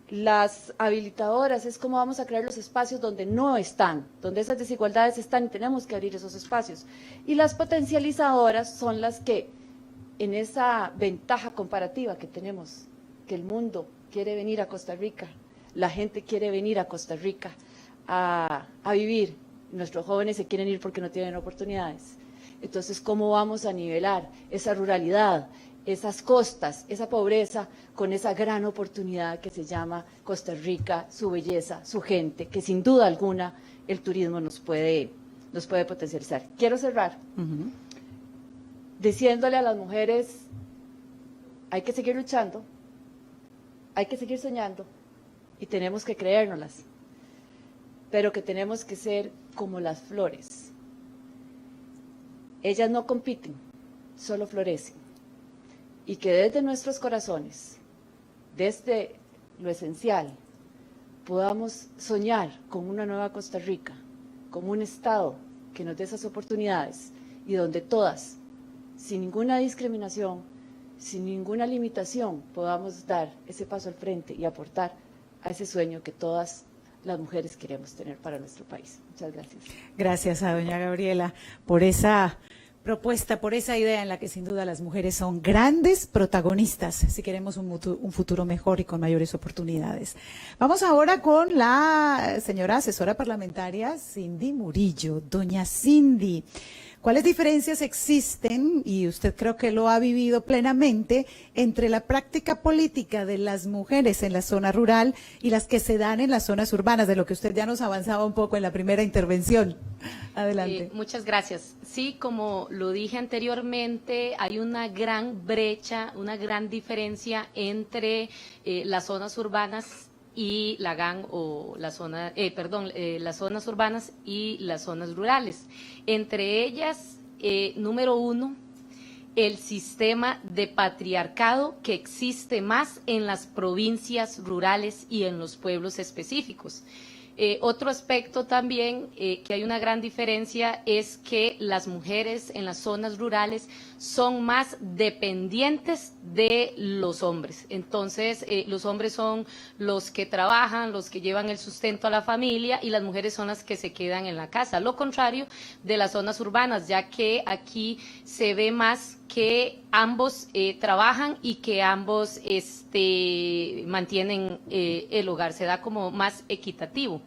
Las habilitadoras es cómo vamos a crear los espacios donde no están, donde esas desigualdades están y tenemos que abrir esos espacios. Y las potencializadoras son las que en esa ventaja comparativa que tenemos, que el mundo quiere venir a Costa Rica, la gente quiere venir a Costa Rica a vivir, nuestros jóvenes se quieren ir porque no tienen oportunidades. Entonces, ¿cómo vamos a nivelar esa ruralidad, esas costas, esa pobreza, con esa gran oportunidad que se llama Costa Rica, su belleza, su gente, que sin duda alguna el turismo nos puede potencializar? Quiero cerrar diciéndole a las mujeres, hay que seguir luchando, hay que seguir soñando y tenemos que creérnoslas, pero que tenemos que ser como las flores. Ellas no compiten, solo florecen. Y que desde nuestros corazones, desde lo esencial, podamos soñar con una nueva Costa Rica, con un Estado que nos dé esas oportunidades y donde todas, sin ninguna discriminación, sin ninguna limitación, podamos dar ese paso al frente y aportar a ese sueño que todas las mujeres queremos tener para nuestro país. Muchas gracias. Gracias a doña Gabriela por esa propuesta, por esa idea en la que sin duda las mujeres son grandes protagonistas si queremos un futuro mejor y con mayores oportunidades. Vamos ahora con la señora asesora parlamentaria Cindy Murillo. Doña Cindy, ¿cuáles diferencias existen, y usted creo que lo ha vivido plenamente, entre la práctica política de las mujeres en la zona rural y las que se dan en las zonas urbanas, de lo que usted ya nos avanzaba un poco en la primera intervención? Adelante. Muchas gracias. Sí, como lo dije anteriormente, hay una gran brecha, una gran diferencia entre las zonas urbanas y la GAN o las zonas urbanas y las zonas rurales. Entre ellas, número 1, el sistema de patriarcado que existe más en las provincias rurales y en los pueblos específicos. Otro aspecto también que hay una gran diferencia es que las mujeres en las zonas rurales son más dependientes de los hombres. Entonces, los hombres son los que trabajan, los que llevan el sustento a la familia y las mujeres son las que se quedan en la casa. Lo contrario de las zonas urbanas, ya que aquí se ve más que ambos trabajan y que ambos mantienen el hogar, se da como más equitativo.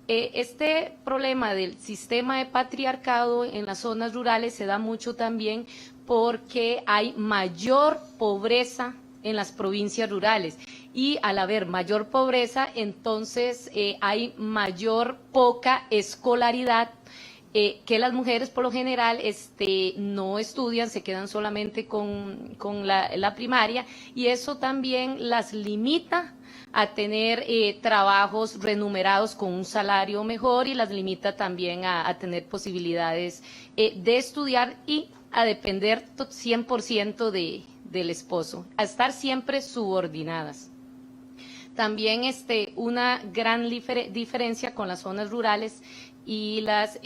Este problema del sistema de patriarcado en las zonas rurales se da mucho también porque hay mayor pobreza en las provincias rurales y al haber mayor pobreza, entonces hay poca escolaridad, que las mujeres por lo general no estudian, se quedan solamente con la primaria y eso también las limita a tener trabajos remunerados con un salario mejor y las limita también a tener posibilidades de estudiar y a depender 100% del esposo, a estar siempre subordinadas. También una gran diferencia con las zonas rurales y las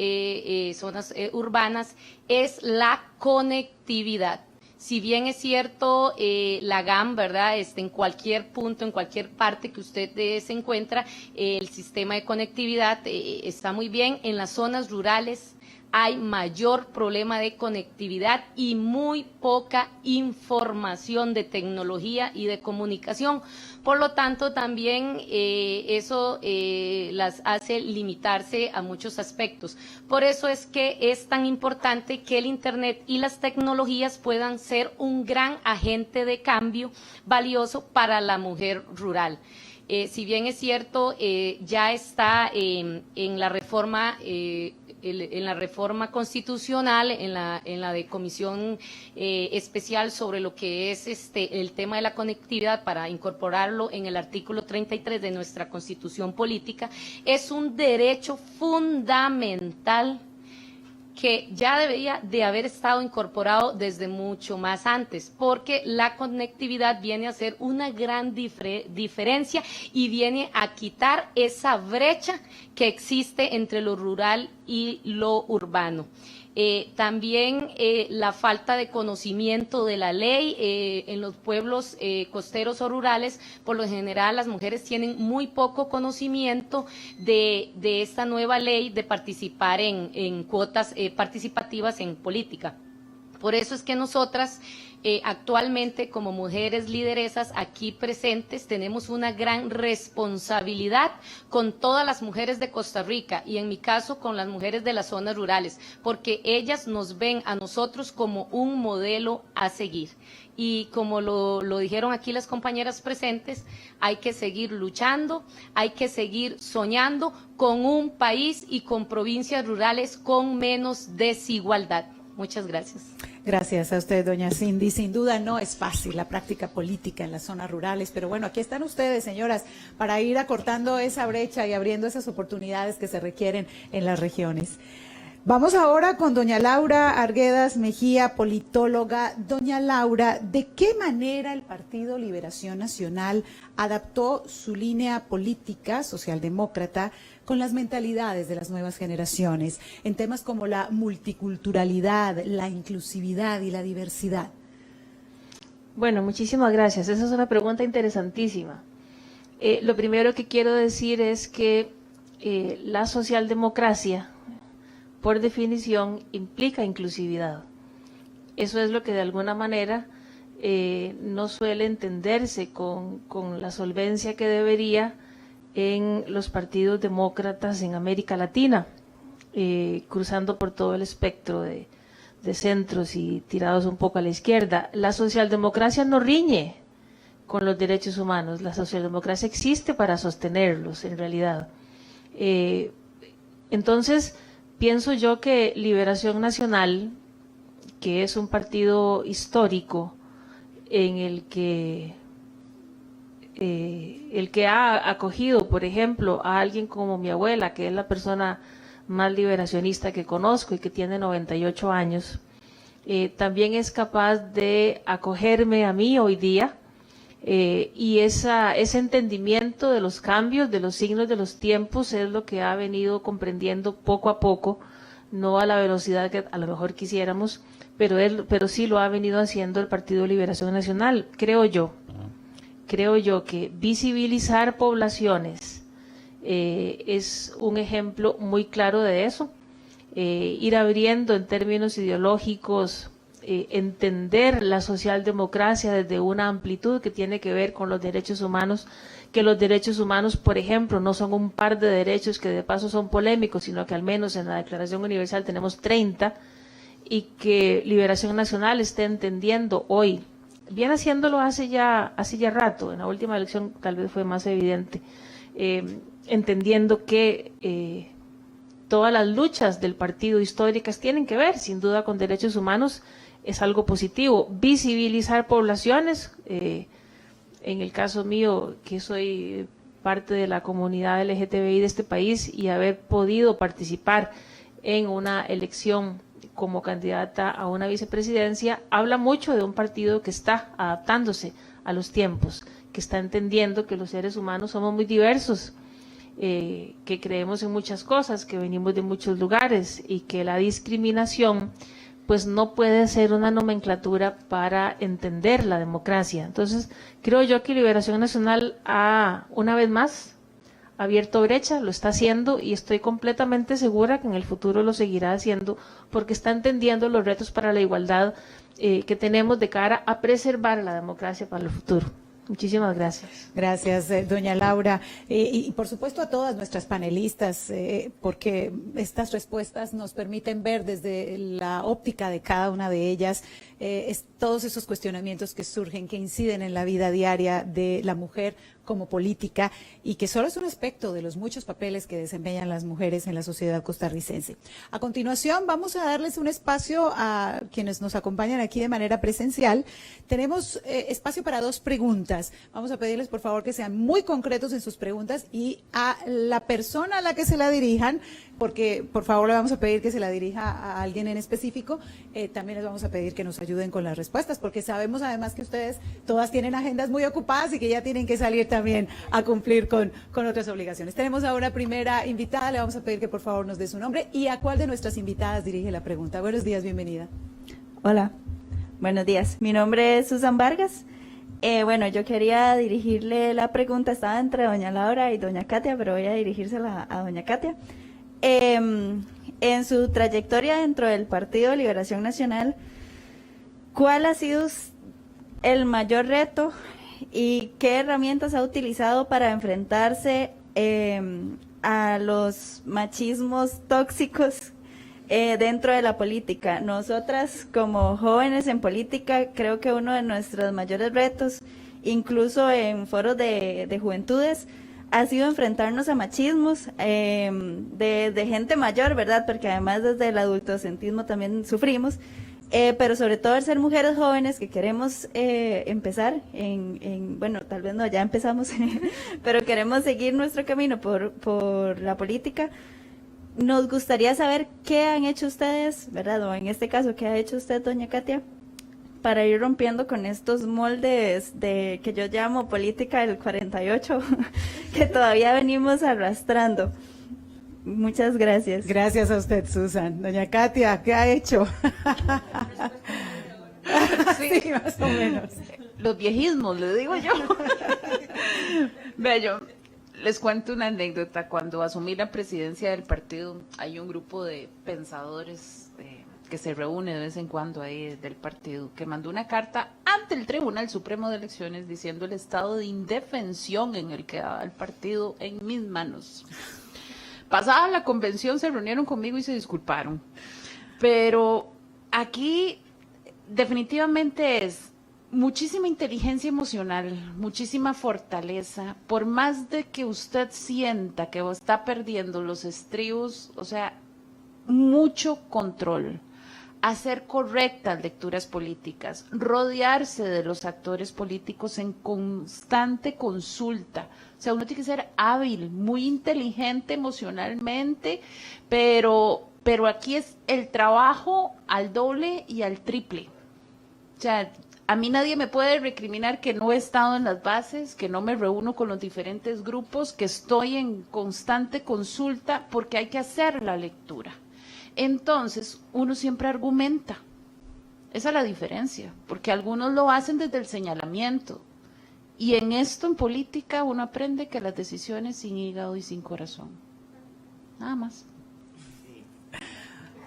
zonas urbanas es la conectividad. Si bien es cierto, la GAM, ¿verdad? En cualquier punto, en cualquier parte que usted se encuentra, el sistema de conectividad está muy bien. En las zonas rurales hay mayor problema de conectividad y muy poca información de tecnología y de comunicación. Por lo tanto, también eso las hace limitarse a muchos aspectos. Por eso es que es tan importante que el Internet y las tecnologías puedan ser un gran agente de cambio valioso para la mujer rural. Si bien es cierto, ya está en la reforma constitucional, en la de comisión especial sobre lo que es el tema de la conectividad para incorporarlo en el artículo 33 de nuestra Constitución Política, es un derecho fundamental que ya debería de haber estado incorporado desde mucho más antes, porque la conectividad viene a ser una gran diferencia y viene a quitar esa brecha que existe entre lo rural y lo urbano. También la falta de conocimiento de la ley en los pueblos costeros o rurales, por lo general las mujeres tienen muy poco conocimiento de esta nueva ley de participar en cuotas participativas en política. Por eso es que nosotras actualmente como mujeres lideresas aquí presentes tenemos una gran responsabilidad con todas las mujeres de Costa Rica y en mi caso con las mujeres de las zonas rurales, porque ellas nos ven a nosotros como un modelo a seguir. Y como lo dijeron aquí las compañeras presentes, hay que seguir luchando, hay que seguir soñando con un país y con provincias rurales con menos desigualdad. Muchas gracias. Gracias a usted, doña Cindy. Sin duda no es fácil la práctica política en las zonas rurales, pero bueno, aquí están ustedes, señoras, para ir acortando esa brecha y abriendo esas oportunidades que se requieren en las regiones. Vamos ahora con doña Laura Arguedas Mejía, politóloga. Doña Laura, ¿de qué manera el Partido Liberación Nacional adaptó su línea política socialdemócrata con las mentalidades de las nuevas generaciones en temas como la multiculturalidad, la inclusividad y la diversidad? Bueno, muchísimas gracias. Esa es una pregunta interesantísima. Lo primero que quiero decir es que la socialdemocracia, por definición, implica inclusividad. Eso es lo que de alguna manera no suele entenderse con la solvencia que debería en los partidos demócratas en América Latina, cruzando por todo el espectro de centros y tirados un poco a la izquierda. La socialdemocracia no riñe con los derechos humanos, la socialdemocracia existe para sostenerlos en realidad. Entonces, pienso yo que Liberación Nacional, que es un partido histórico en el que el que ha acogido, por ejemplo, a alguien como mi abuela, que es la persona más liberacionista que conozco y que tiene 98 años, también es capaz de acogerme a mí hoy día, y ese entendimiento de los cambios, de los signos de los tiempos, es lo que ha venido comprendiendo poco a poco, no a la velocidad que a lo mejor quisiéramos, pero sí lo ha venido haciendo el Partido de Liberación Nacional, creo yo que visibilizar poblaciones es un ejemplo muy claro de eso, ir abriendo en términos ideológicos, entender la socialdemocracia desde una amplitud que tiene que ver con los derechos humanos, que los derechos humanos, por ejemplo, no son un par de derechos que de paso son polémicos, sino que al menos en la Declaración Universal tenemos 30, y que Liberación Nacional esté entendiendo hoy, viene haciéndolo hace ya rato, en la última elección tal vez fue más evidente, entendiendo que todas las luchas del partido históricas tienen que ver sin duda con derechos humanos, es algo positivo. Visibilizar poblaciones, en el caso mío, que soy parte de la comunidad LGTBI de este país y haber podido participar en una elección como candidata a una vicepresidencia, habla mucho de un partido que está adaptándose a los tiempos, que está entendiendo que los seres humanos somos muy diversos, que creemos en muchas cosas, que venimos de muchos lugares y que la discriminación pues no puede ser una nomenclatura para entender la democracia. Entonces, creo yo que Liberación Nacional ha, una vez más, abierto brecha, lo está haciendo y estoy completamente segura que en el futuro lo seguirá haciendo porque está entendiendo los retos para la igualdad que tenemos de cara a preservar la democracia para el futuro. Muchísimas gracias. Gracias, doña Laura. Y por supuesto a todas nuestras panelistas, porque estas respuestas nos permiten ver desde la óptica de cada una de ellas todos esos cuestionamientos que surgen, que inciden en la vida diaria de la mujer como política y que solo es un aspecto de los muchos papeles que desempeñan las mujeres en la sociedad costarricense. A continuación vamos a darles un espacio a quienes nos acompañan aquí de manera presencial. Tenemos espacio para 2 preguntas. Vamos a pedirles por favor que sean muy concretos en sus preguntas y a la persona a la que se la dirijan, porque por favor le vamos a pedir que se la dirija a alguien en específico, también les vamos a pedir que nos ayuden con las respuestas, porque sabemos además que ustedes todas tienen agendas muy ocupadas y que ya tienen que salir también a cumplir con otras obligaciones. Tenemos a una primera invitada, le vamos a pedir que por favor nos dé su nombre y a cuál de nuestras invitadas dirige la pregunta. Buenos días, bienvenida. Hola, buenos días. Mi nombre es Susan Vargas. Bueno, yo quería dirigirle la pregunta, estaba entre doña Laura y doña Katia, pero voy a dirigírsela a doña Katia. En su trayectoria dentro del Partido de Liberación Nacional, ¿cuál ha sido el mayor reto y qué herramientas ha utilizado para enfrentarse a los machismos tóxicos dentro de la política? Nosotras como jóvenes en política, creo que uno de nuestros mayores retos, incluso en foros de juventudes, ha sido enfrentarnos a machismos de gente mayor, ¿verdad? Porque además desde el adultocentrismo también sufrimos, pero sobre todo el ser mujeres jóvenes que queremos empezar bueno, tal vez no, ya empezamos, pero queremos seguir nuestro camino por la política. Nos gustaría saber qué han hecho ustedes, ¿verdad? O en este caso, ¿qué ha hecho usted, doña Katia, para ir rompiendo con estos moldes de que yo llamo política del 48, que todavía venimos arrastrando? Muchas gracias. Gracias a usted, Susan. Doña Katia, ¿qué ha hecho? Sí, más o menos. Los viejismos, le digo yo. Vea, yo les cuento una anécdota. Cuando asumí la presidencia del partido, hay un grupo de pensadores que se reúne de vez en cuando ahí del partido, que mandó una carta ante el Tribunal Supremo de Elecciones diciendo el estado de indefensión en el que daba el partido en mis manos. Pasada la convención se reunieron conmigo y se disculparon. Pero aquí definitivamente es muchísima inteligencia emocional, muchísima fortaleza. Por más de que usted sienta que está perdiendo los estribos, o sea, mucho control. hacer correctas lecturas políticas, rodearse de los actores políticos en constante consulta. O sea, uno tiene que ser hábil, muy inteligente emocionalmente, pero aquí es el trabajo al doble y al triple. O sea, a mí nadie me puede recriminar que no he estado en las bases, que no me reúno con los diferentes grupos, que estoy en constante consulta, porque hay que hacer la lectura. Entonces, uno siempre argumenta. Esa es la diferencia, porque algunos lo hacen desde el señalamiento. Y en esto, en política, uno aprende que las decisiones sin hígado y sin corazón. Nada más.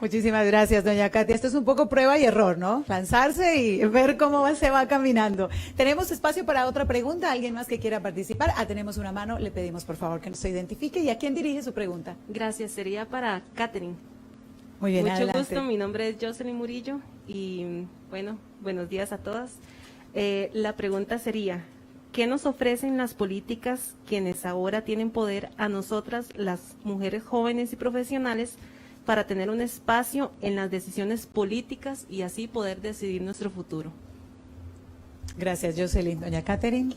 Muchísimas gracias, doña Katia. Esto es un poco prueba y error, ¿no? Lanzarse y ver cómo se va caminando. Tenemos espacio para otra pregunta. ¿Alguien más que quiera participar? Tenemos una mano. Le pedimos, por favor, que nos identifique. ¿Y a quién dirige su pregunta? Gracias. Sería para Catherine. Muy bien, Mucho adelante. gusto. Mi nombre es Jocelyn Murillo y, bueno, buenos días a todas. La pregunta sería, ¿qué nos ofrecen las políticas quienes ahora tienen poder a nosotras, las mujeres jóvenes y profesionales, para tener un espacio en las decisiones políticas y así poder decidir nuestro futuro? Gracias, Jocelyn. Doña Catherine.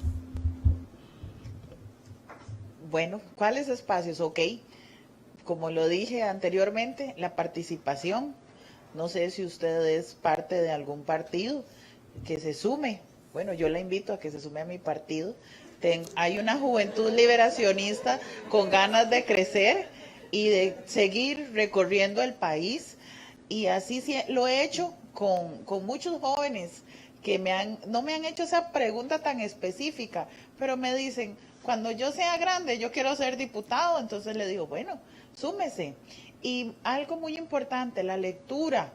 Bueno, ¿cuáles espacios? Ok, como lo dije anteriormente, la participación. No sé si usted es parte de algún partido, que se sume. Bueno, yo la invito a que se sume a mi partido. Hay una juventud liberacionista con ganas de crecer y de seguir recorriendo el país, y así lo he hecho con muchos jóvenes que no me han hecho esa pregunta tan específica, pero me dicen, cuando yo sea grande yo quiero ser diputado. Entonces le digo, bueno, súmese. Y algo muy importante, la lectura.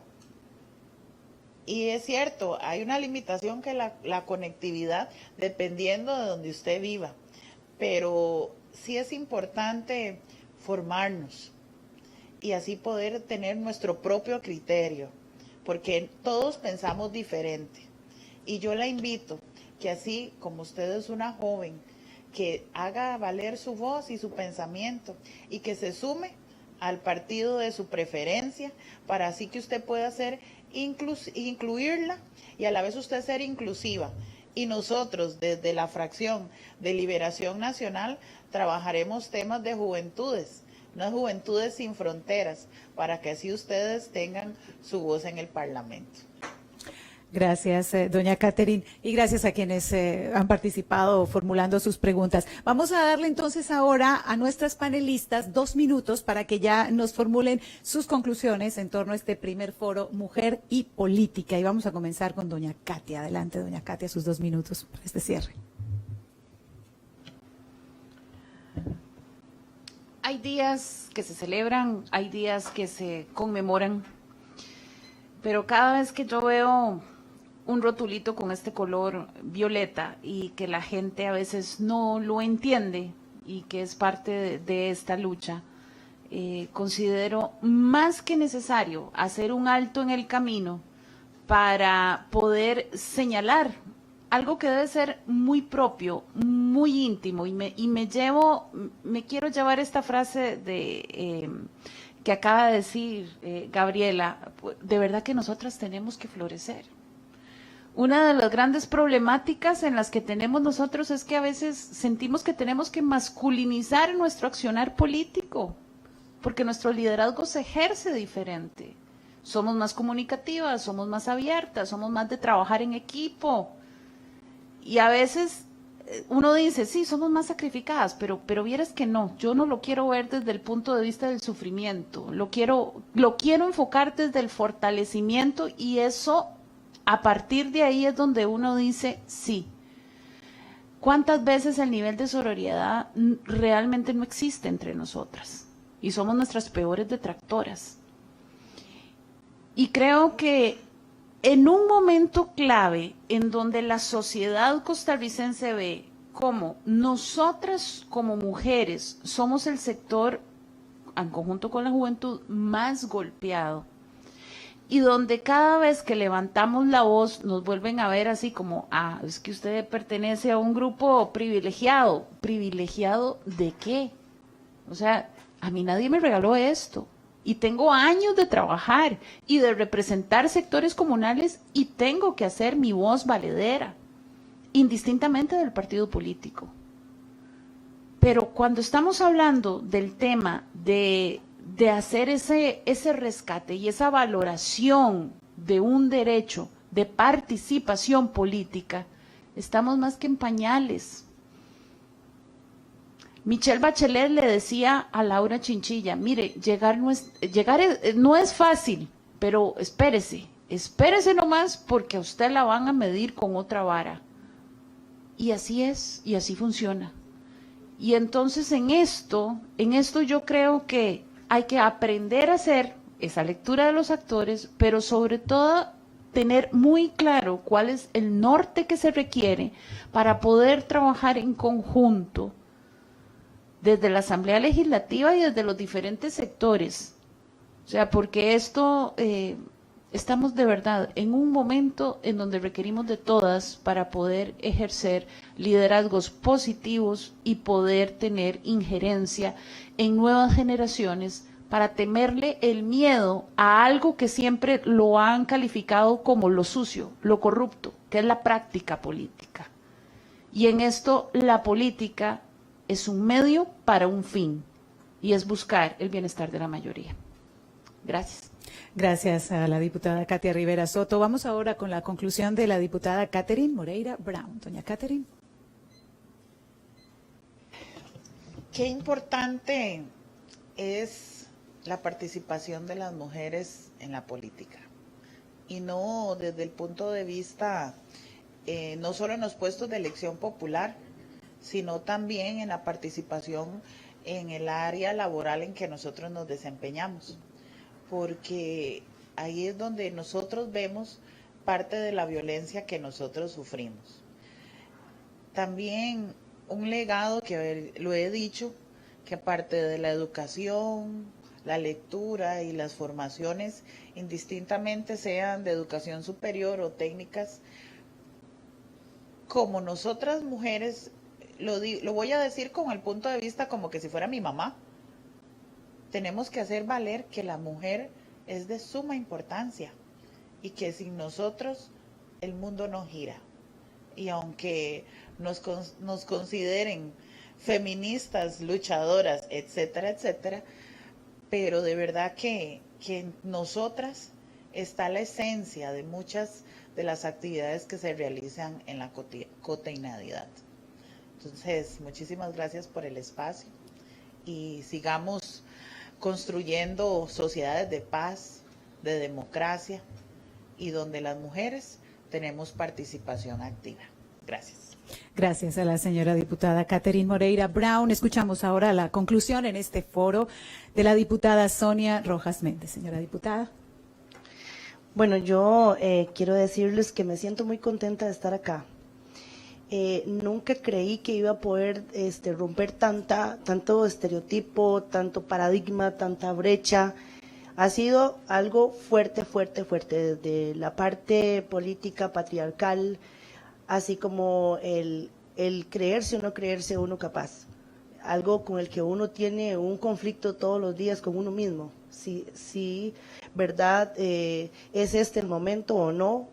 Y es cierto, hay una limitación que la conectividad, dependiendo de donde usted viva, pero sí es importante formarnos y así poder tener nuestro propio criterio, porque todos pensamos diferente. Y yo la invito que así como usted es una joven, que haga valer su voz y su pensamiento y que se sume al partido de su preferencia, para así que usted pueda ser incluirla y a la vez usted ser inclusiva. Y nosotros desde la fracción de Liberación Nacional trabajaremos temas de juventudes, unas juventudes sin fronteras, para que así ustedes tengan su voz en el Parlamento. Gracias, doña Catherine, y gracias a quienes han participado formulando sus preguntas. Vamos a darle entonces ahora a nuestras panelistas 2 minutos para que ya nos formulen sus conclusiones en torno a este primer foro Mujer y Política. Y vamos a comenzar con doña Katia. Adelante, doña Katia, sus 2 minutos para este cierre. Hay días que se celebran, hay días que se conmemoran, pero cada vez que yo veo un rotulito con este color violeta y que la gente a veces no lo entiende y que es parte de esta lucha, considero más que necesario hacer un alto en el camino para poder señalar algo que debe ser muy propio, muy íntimo, y me quiero llevar esta frase que acaba de decir Gabriela. De verdad que nosotras tenemos que florecer. Una de las grandes problemáticas en las que tenemos nosotros es que a veces sentimos que tenemos que masculinizar nuestro accionar político, porque nuestro liderazgo se ejerce diferente. Somos más comunicativas, somos más abiertas, somos más de trabajar en equipo. Y a veces uno dice, sí, somos más sacrificadas, pero vieras que no, yo no lo quiero ver desde el punto de vista del sufrimiento, lo quiero enfocar desde el fortalecimiento, y eso, a partir de ahí es donde uno dice, sí. ¿Cuántas veces el nivel de sororidad realmente no existe entre nosotras? Y somos nuestras peores detractoras. Y creo que en un momento clave en donde la sociedad costarricense ve cómo nosotras como mujeres somos el sector, en conjunto con la juventud, más golpeado, y donde cada vez que levantamos la voz nos vuelven a ver así como, es que usted pertenece a un grupo privilegiado. ¿Privilegiado de qué? O sea, a mí nadie me regaló esto. y tengo años de trabajar y de representar sectores comunales y tengo que hacer mi voz valedera, indistintamente del partido político. Pero cuando estamos hablando del tema de hacer ese rescate y esa valoración de un derecho de participación política, estamos más que en pañales. Michelle Bachelet le decía a Laura Chinchilla, mire, llegar no es fácil, pero espérese nomás porque a usted la van a medir con otra vara. Y así es, y así funciona. Y entonces en esto yo creo que hay que aprender a hacer esa lectura de los actores, pero sobre todo tener muy claro cuál es el norte que se requiere para poder trabajar en conjunto desde la Asamblea Legislativa y desde los diferentes sectores. O sea, porque esto, estamos de verdad en un momento en donde requerimos de todas para poder ejercer liderazgos positivos y poder tener injerencia en nuevas generaciones, para temerle el miedo a algo que siempre lo han calificado como lo sucio, lo corrupto, que es la práctica política. Y en esto la política es un medio para un fin, y es buscar el bienestar de la mayoría. Gracias. Gracias a la diputada Katia Rivera Soto. Vamos ahora con la conclusión de la diputada Catherine Moreira Brown. Doña Catherine. Qué importante es la participación de las mujeres en la política, y no desde el punto de vista, no solo en los puestos de elección popular, sino también en la participación en el área laboral en que nosotros nos desempeñamos, porque ahí es donde nosotros vemos parte de la violencia que nosotros sufrimos. También un legado que lo he dicho, que aparte de la educación, la lectura y las formaciones, indistintamente sean de educación superior o técnicas, como nosotras mujeres, lo voy a decir con el punto de vista como que si fuera mi mamá, tenemos que hacer valer que la mujer es de suma importancia y que sin nosotros el mundo no gira. Y aunque nos consideren feministas, luchadoras, etcétera, etcétera, pero de verdad que en nosotras está la esencia de muchas de las actividades que se realizan en la cotidianidad. Entonces, muchísimas gracias por el espacio y sigamos construyendo sociedades de paz, de democracia y donde las mujeres tenemos participación activa. Gracias. Gracias a la señora diputada Catherine Moreira Brown. Escuchamos ahora la conclusión en este foro de la diputada Sonia Rojas Méndez. Señora diputada. Bueno, yo quiero decirles que me siento muy contenta de estar acá. Nunca creí que iba a poder romper tanto estereotipo, tanto paradigma, tanta brecha. Ha sido algo fuerte, desde la parte política patriarcal, así como el creerse o no creerse uno capaz. Algo con el que uno tiene un conflicto todos los días con uno mismo. Si ¿verdad? ¿Es este el momento o no?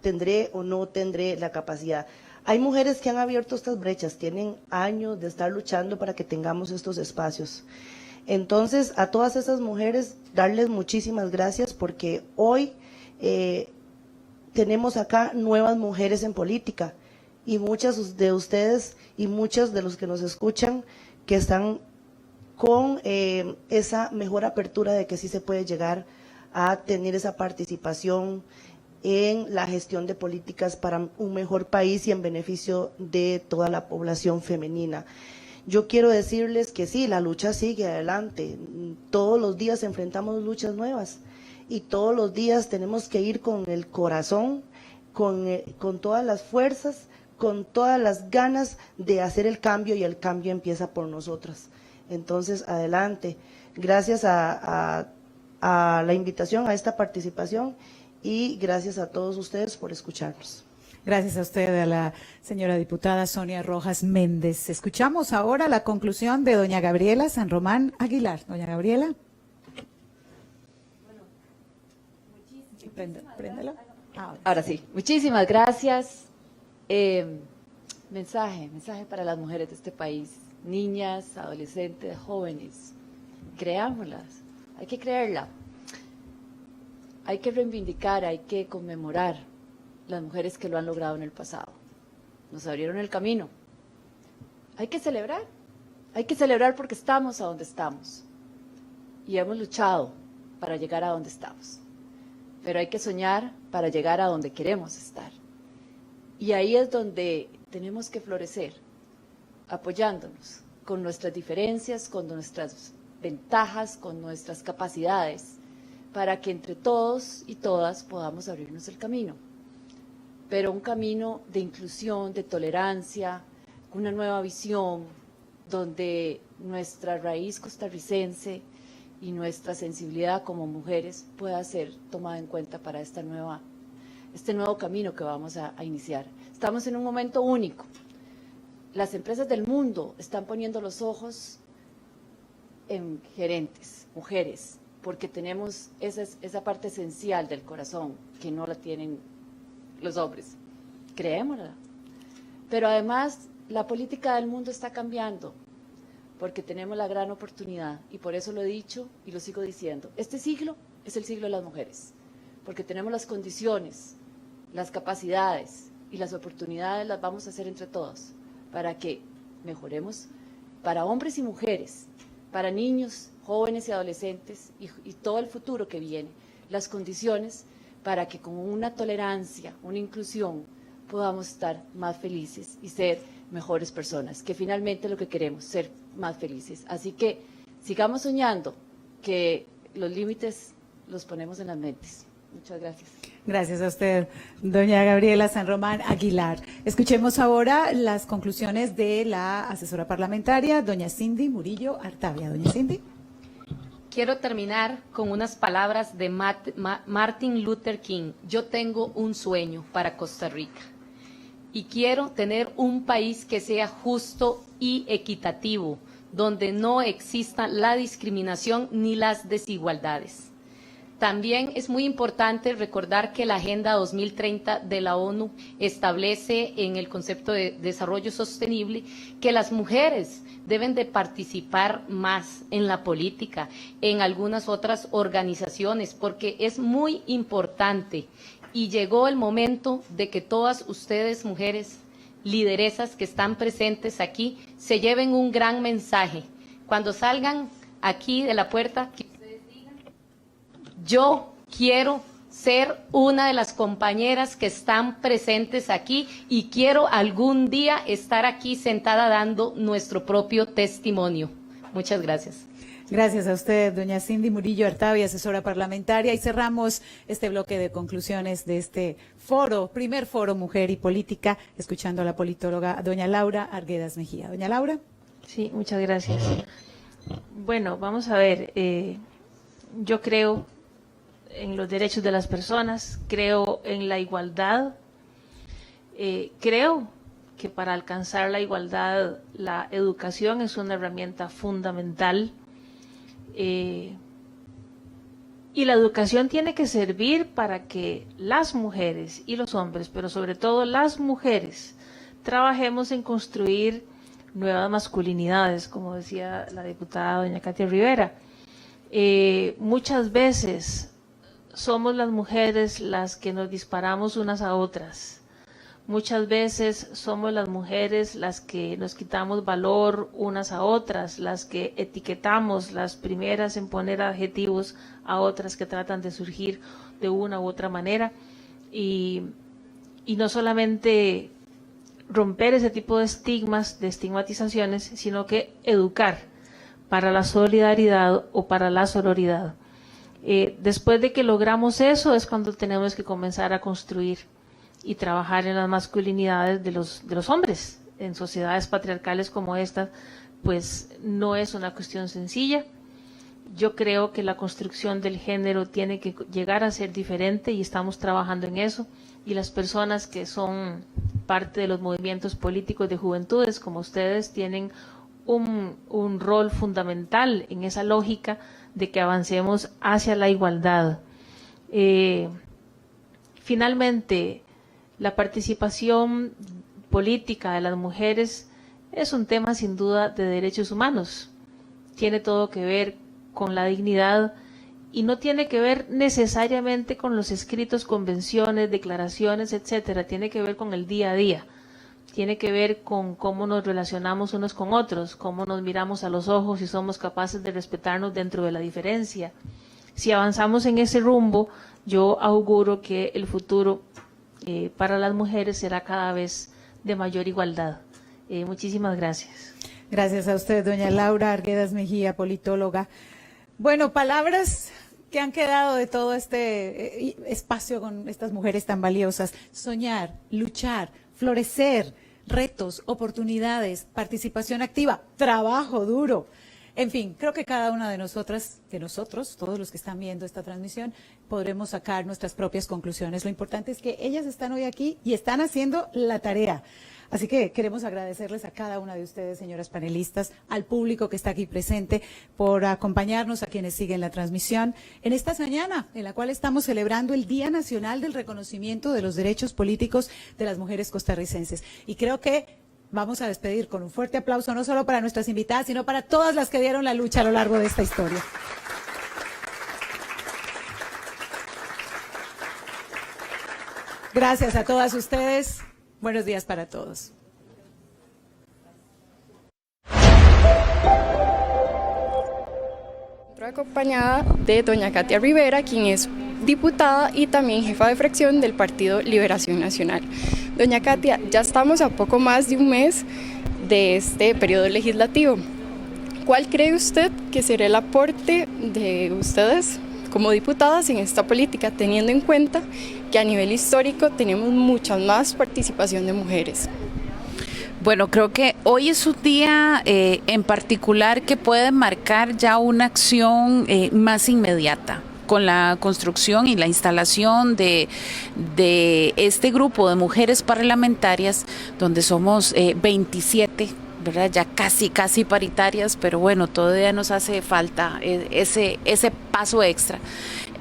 ¿Tendré o no tendré la capacidad? Hay mujeres que han abierto estas brechas, tienen años de estar luchando para que tengamos estos espacios. Entonces, a todas esas mujeres, darles muchísimas gracias porque hoy tenemos acá nuevas mujeres en política y muchas de ustedes y muchos de los que nos escuchan que están con esa mejor apertura de que sí se puede llegar a tener esa participación en la gestión de políticas para un mejor país y en beneficio de toda la población femenina. Yo quiero decirles que sí, la lucha sigue adelante, todos los días enfrentamos luchas nuevas y todos los días tenemos que ir con el corazón, con todas las fuerzas, con todas las ganas de hacer el cambio y el cambio empieza por nosotras. Entonces, adelante. Gracias a la invitación, a esta participación y gracias a todos ustedes por escucharnos. Gracias a usted, a la señora diputada Sonia Rojas Méndez. Escuchamos ahora la conclusión de doña Gabriela San Román Aguilar. Doña Gabriela. Préndelo. Ahora sí, muchísimas gracias. Mensaje para las mujeres de este país, niñas, adolescentes, jóvenes. Creámoslas, hay que creerla. Hay que reivindicar, hay que conmemorar las mujeres que lo han logrado en el pasado. Nos abrieron el camino. Hay que celebrar porque estamos a donde estamos. Y hemos luchado para llegar a donde estamos. Pero hay que soñar para llegar a donde queremos estar. Y ahí es donde tenemos que florecer, apoyándonos con nuestras diferencias, con nuestras ventajas, con nuestras capacidades, para que entre todos y todas podamos abrirnos el camino. Pero un camino de inclusión, de tolerancia, una nueva visión, donde nuestra raíz costarricense y nuestra sensibilidad como mujeres pueda ser tomada en cuenta para este nuevo camino que vamos a iniciar. Estamos en un momento único. Las empresas del mundo están poniendo los ojos en gerentes, mujeres, porque tenemos esa parte esencial del corazón que no la tienen los hombres. Creémosla. Pero además, la política del mundo está cambiando, porque tenemos la gran oportunidad, y por eso lo he dicho y lo sigo diciendo. Este siglo es el siglo de las mujeres, porque tenemos las condiciones, las capacidades y las oportunidades las vamos a hacer entre todos, para que mejoremos para hombres y mujeres, para niños, jóvenes y adolescentes y todo el futuro que viene, las condiciones para que con una tolerancia, una inclusión, podamos estar más felices y ser mejores personas, que finalmente lo que queremos, ser más felices. Así que sigamos soñando, que los límites los ponemos en las mentes. Muchas gracias. Gracias a usted, doña Gabriela San Román Aguilar. Escuchemos ahora las conclusiones de la asesora parlamentaria, doña Cindy Murillo Artavia. Doña Cindy. Quiero terminar con unas palabras de Martin Luther King. Yo tengo un sueño para Costa Rica y quiero tener un país que sea justo y equitativo, donde no exista la discriminación ni las desigualdades. También es muy importante recordar que la Agenda 2030 de la ONU establece en el concepto de desarrollo sostenible que las mujeres deben de participar más en la política, en algunas otras organizaciones, porque es muy importante y llegó el momento de que todas ustedes, mujeres lideresas que están presentes aquí, se lleven un gran mensaje. Cuando salgan aquí de la puerta, que ustedes digan: yo quiero ser una de las compañeras que están presentes aquí y quiero algún día estar aquí sentada dando nuestro propio testimonio. Muchas gracias. Gracias a usted, doña Cindy Murillo Artavia, asesora parlamentaria. Y cerramos este bloque de conclusiones de este foro, primer foro Mujer y Política, escuchando a la politóloga doña Laura Arguedas Mejía. Doña Laura. Sí, muchas gracias. Bueno, vamos a ver. Yo creo en los derechos de las personas, creo en la igualdad, creo que para alcanzar la igualdad la educación es una herramienta fundamental, y la educación tiene que servir para que las mujeres y los hombres, pero sobre todo las mujeres, trabajemos en construir nuevas masculinidades, como decía la diputada doña Katia Rivera. Muchas veces somos las mujeres las que nos disparamos unas a otras. Muchas veces somos las mujeres las que nos quitamos valor unas a otras, las que etiquetamos, las primeras en poner adjetivos a otras que tratan de surgir de una u otra manera. Y no solamente romper ese tipo de estigmas, de estigmatizaciones, sino que educar para la solidaridad o para la sororidad. Después de que logramos eso es cuando tenemos que comenzar a construir y trabajar en las masculinidades de los hombres. En sociedades patriarcales como esta, pues no es una cuestión sencilla. Yo creo que la construcción del género tiene que llegar a ser diferente y estamos trabajando en eso. Y las personas que son parte de los movimientos políticos de juventudes, como ustedes, tienen un rol fundamental en esa lógica de que avancemos hacia la igualdad. finalmente la participación política de las mujeres es un tema sin duda de derechos humanos. Tiene todo que ver con la dignidad y no tiene que ver necesariamente con los escritos, convenciones, declaraciones, etcétera. Tiene que ver con el día a día. Tiene que ver con cómo nos relacionamos unos con otros, cómo nos miramos a los ojos y somos capaces de respetarnos dentro de la diferencia. Si avanzamos en ese rumbo, yo auguro que el futuro para las mujeres será cada vez de mayor igualdad. Muchísimas gracias. Gracias a usted, doña Laura Arguedas Mejía, politóloga. Bueno, palabras que han quedado de todo este espacio con estas mujeres tan valiosas. Soñar, luchar, florecer, retos, oportunidades, participación activa, trabajo duro. En fin, creo que cada una de nosotras, de nosotros, todos los que están viendo esta transmisión, podremos sacar nuestras propias conclusiones. Lo importante es que ellas están hoy aquí y están haciendo la tarea. Así que queremos agradecerles a cada una de ustedes, señoras panelistas, al público que está aquí presente, por acompañarnos, a quienes siguen la transmisión, en esta mañana en la cual estamos celebrando el Día Nacional del Reconocimiento de los Derechos Políticos de las Mujeres Costarricenses. Y creo que vamos a despedir con un fuerte aplauso, no solo para nuestras invitadas, sino para todas las que dieron la lucha a lo largo de esta historia. Gracias a todas ustedes. Buenos días para todos. Acompañada de doña Katia Rivera, quien es diputada y también jefa de fracción del Partido Liberación Nacional. Doña Katia, ya estamos a poco más de un mes de este periodo legislativo. ¿Cuál cree usted que será el aporte de ustedes como diputadas en esta política, teniendo en cuenta que a nivel histórico tenemos mucha más participación de mujeres? Bueno, creo que hoy es un día en particular que puede marcar ya una acción más inmediata con la construcción y la instalación de este grupo de mujeres parlamentarias, donde somos 27, ¿verdad? Ya casi paritarias, pero bueno, todavía nos hace falta ese paso extra.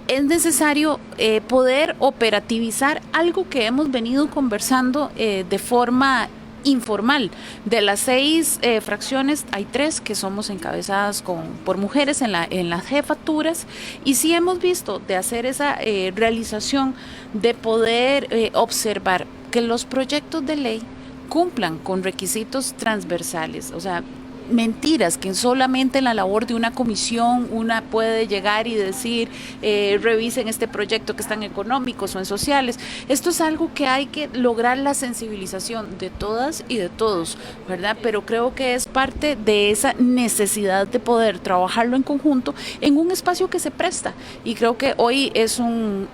Es necesario poder operativizar algo que hemos venido conversando de forma informal. De las 6 fracciones, hay 3 que somos encabezadas por mujeres en las jefaturas, y sí hemos visto de hacer esa realización de poder observar que los proyectos de ley cumplan con requisitos transversales, o sea, mentiras que solamente en la labor de una comisión una puede llegar y decir revisen este proyecto que están económicos o en sociales. Esto es algo que hay que lograr la sensibilización de todas y de todos, ¿verdad? Pero creo que es parte de esa necesidad de poder trabajarlo en conjunto en un espacio que se presta, y creo que hoy es un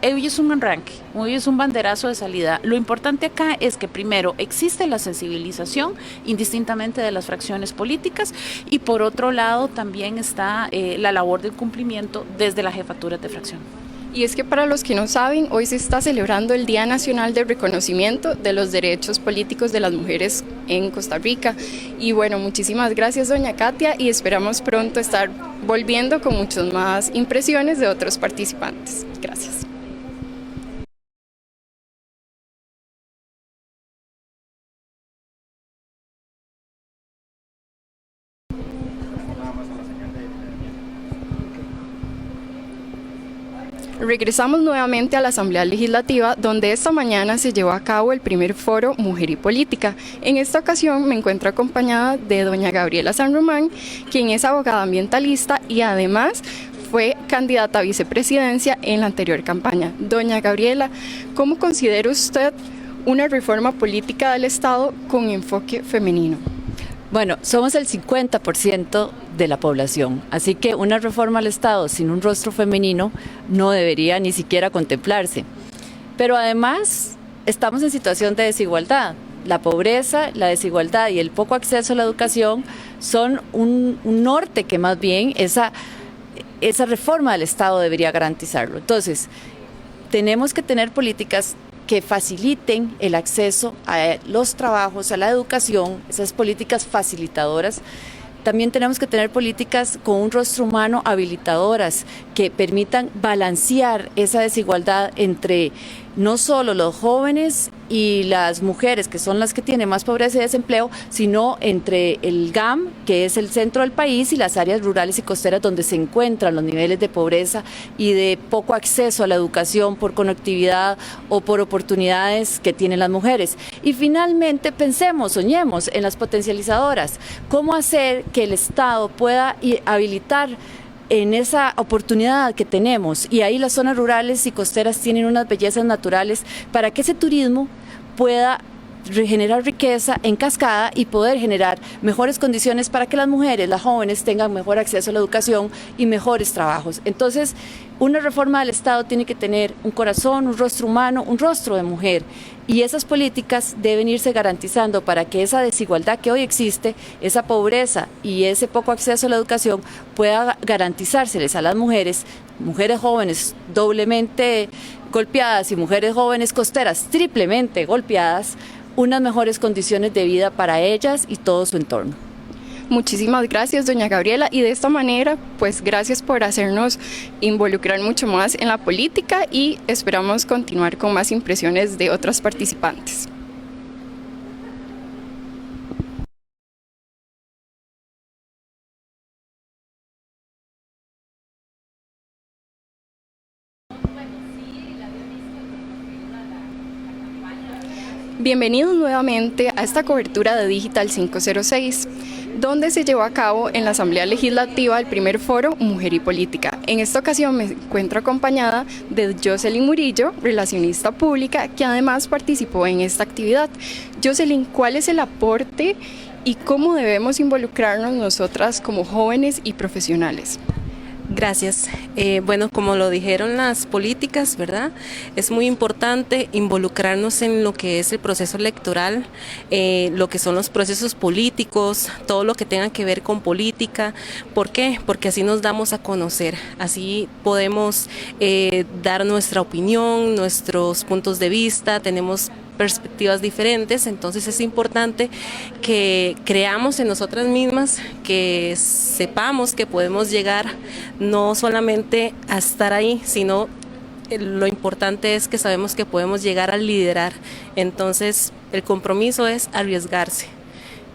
arranque, hoy es un banderazo de salida. Lo importante acá es que primero existe la sensibilización indistintamente de las fracciones políticas, y por otro lado también está la labor del cumplimiento desde la jefatura de fracción. Y es que para los que no saben, hoy se está celebrando el Día Nacional de Reconocimiento de los Derechos Políticos de las Mujeres en Costa Rica. Y bueno, muchísimas gracias doña Katia, y esperamos pronto estar volviendo con muchas más impresiones de otros participantes. Gracias. Regresamos nuevamente a la Asamblea Legislativa, donde esta mañana se llevó a cabo el primer foro Mujer y Política. En esta ocasión me encuentro acompañada de doña Gabriela San Román, quien es abogada ambientalista y además fue candidata a vicepresidencia en la anterior campaña. Doña Gabriela, ¿cómo considera usted una reforma política del Estado con enfoque femenino? Bueno, somos el 50% de la población, así que una reforma al Estado sin un rostro femenino no debería ni siquiera contemplarse. Pero además estamos en situación de desigualdad. La pobreza, la desigualdad y el poco acceso a la educación son un norte que más bien esa reforma del Estado debería garantizarlo. Entonces, tenemos que tener políticas que faciliten el acceso a los trabajos, a la educación, esas políticas facilitadoras. También tenemos que tener políticas con un rostro humano habilitadoras que permitan balancear esa desigualdad entre no solo los jóvenes y las mujeres, que son las que tienen más pobreza y desempleo, sino entre el GAM, que es el centro del país, y las áreas rurales y costeras donde se encuentran los niveles de pobreza y de poco acceso a la educación por conectividad o por oportunidades que tienen las mujeres. Y finalmente soñemos en las potencializadoras, cómo hacer que el Estado pueda habilitar en esa oportunidad que tenemos, y ahí las zonas rurales y costeras tienen unas bellezas naturales para que ese turismo pueda generar riqueza en cascada y poder generar mejores condiciones para que las mujeres, las jóvenes tengan mejor acceso a la educación y mejores trabajos. Entonces, una reforma del Estado tiene que tener un corazón, un rostro humano, un rostro de mujer, y esas políticas deben irse garantizando para que esa desigualdad que hoy existe, esa pobreza y ese poco acceso a la educación pueda garantizárseles a las mujeres jóvenes doblemente golpeadas y mujeres jóvenes costeras triplemente golpeadas, unas mejores condiciones de vida para ellas y todo su entorno. Muchísimas gracias, doña Gabriela, y de esta manera, pues gracias por hacernos involucrar mucho más en la política, y esperamos continuar con más impresiones de otras participantes. Bienvenidos nuevamente a esta cobertura de Digital 506, donde se llevó a cabo en la Asamblea Legislativa el primer foro Mujer y Política. En esta ocasión me encuentro acompañada de Jocelyn Murillo, relacionista pública, que además participó en esta actividad. Jocelyn, ¿cuál es el aporte y cómo debemos involucrarnos nosotras como jóvenes y profesionales? Gracias. Bueno, como lo dijeron las políticas, ¿verdad? Es muy importante involucrarnos en lo que es el proceso electoral, lo que son los procesos políticos, todo lo que tenga que ver con política. ¿Por qué? Porque así nos damos a conocer, así podemos dar nuestra opinión, nuestros puntos de vista, tenemos perspectivas diferentes, entonces es importante que creamos en nosotras mismas, que sepamos que podemos llegar no solamente a estar ahí, sino lo importante es que sabemos que podemos llegar a liderar. Entonces el compromiso es arriesgarse,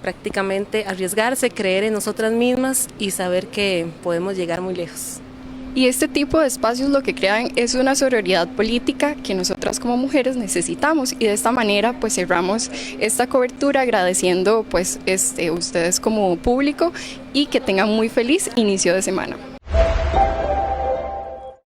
prácticamente arriesgarse, creer en nosotras mismas y saber que podemos llegar muy lejos. Y este tipo de espacios lo que crean es una sororidad política que nosotras como mujeres necesitamos, y de esta manera pues cerramos esta cobertura agradeciendo pues ustedes como público, y que tengan muy feliz inicio de semana.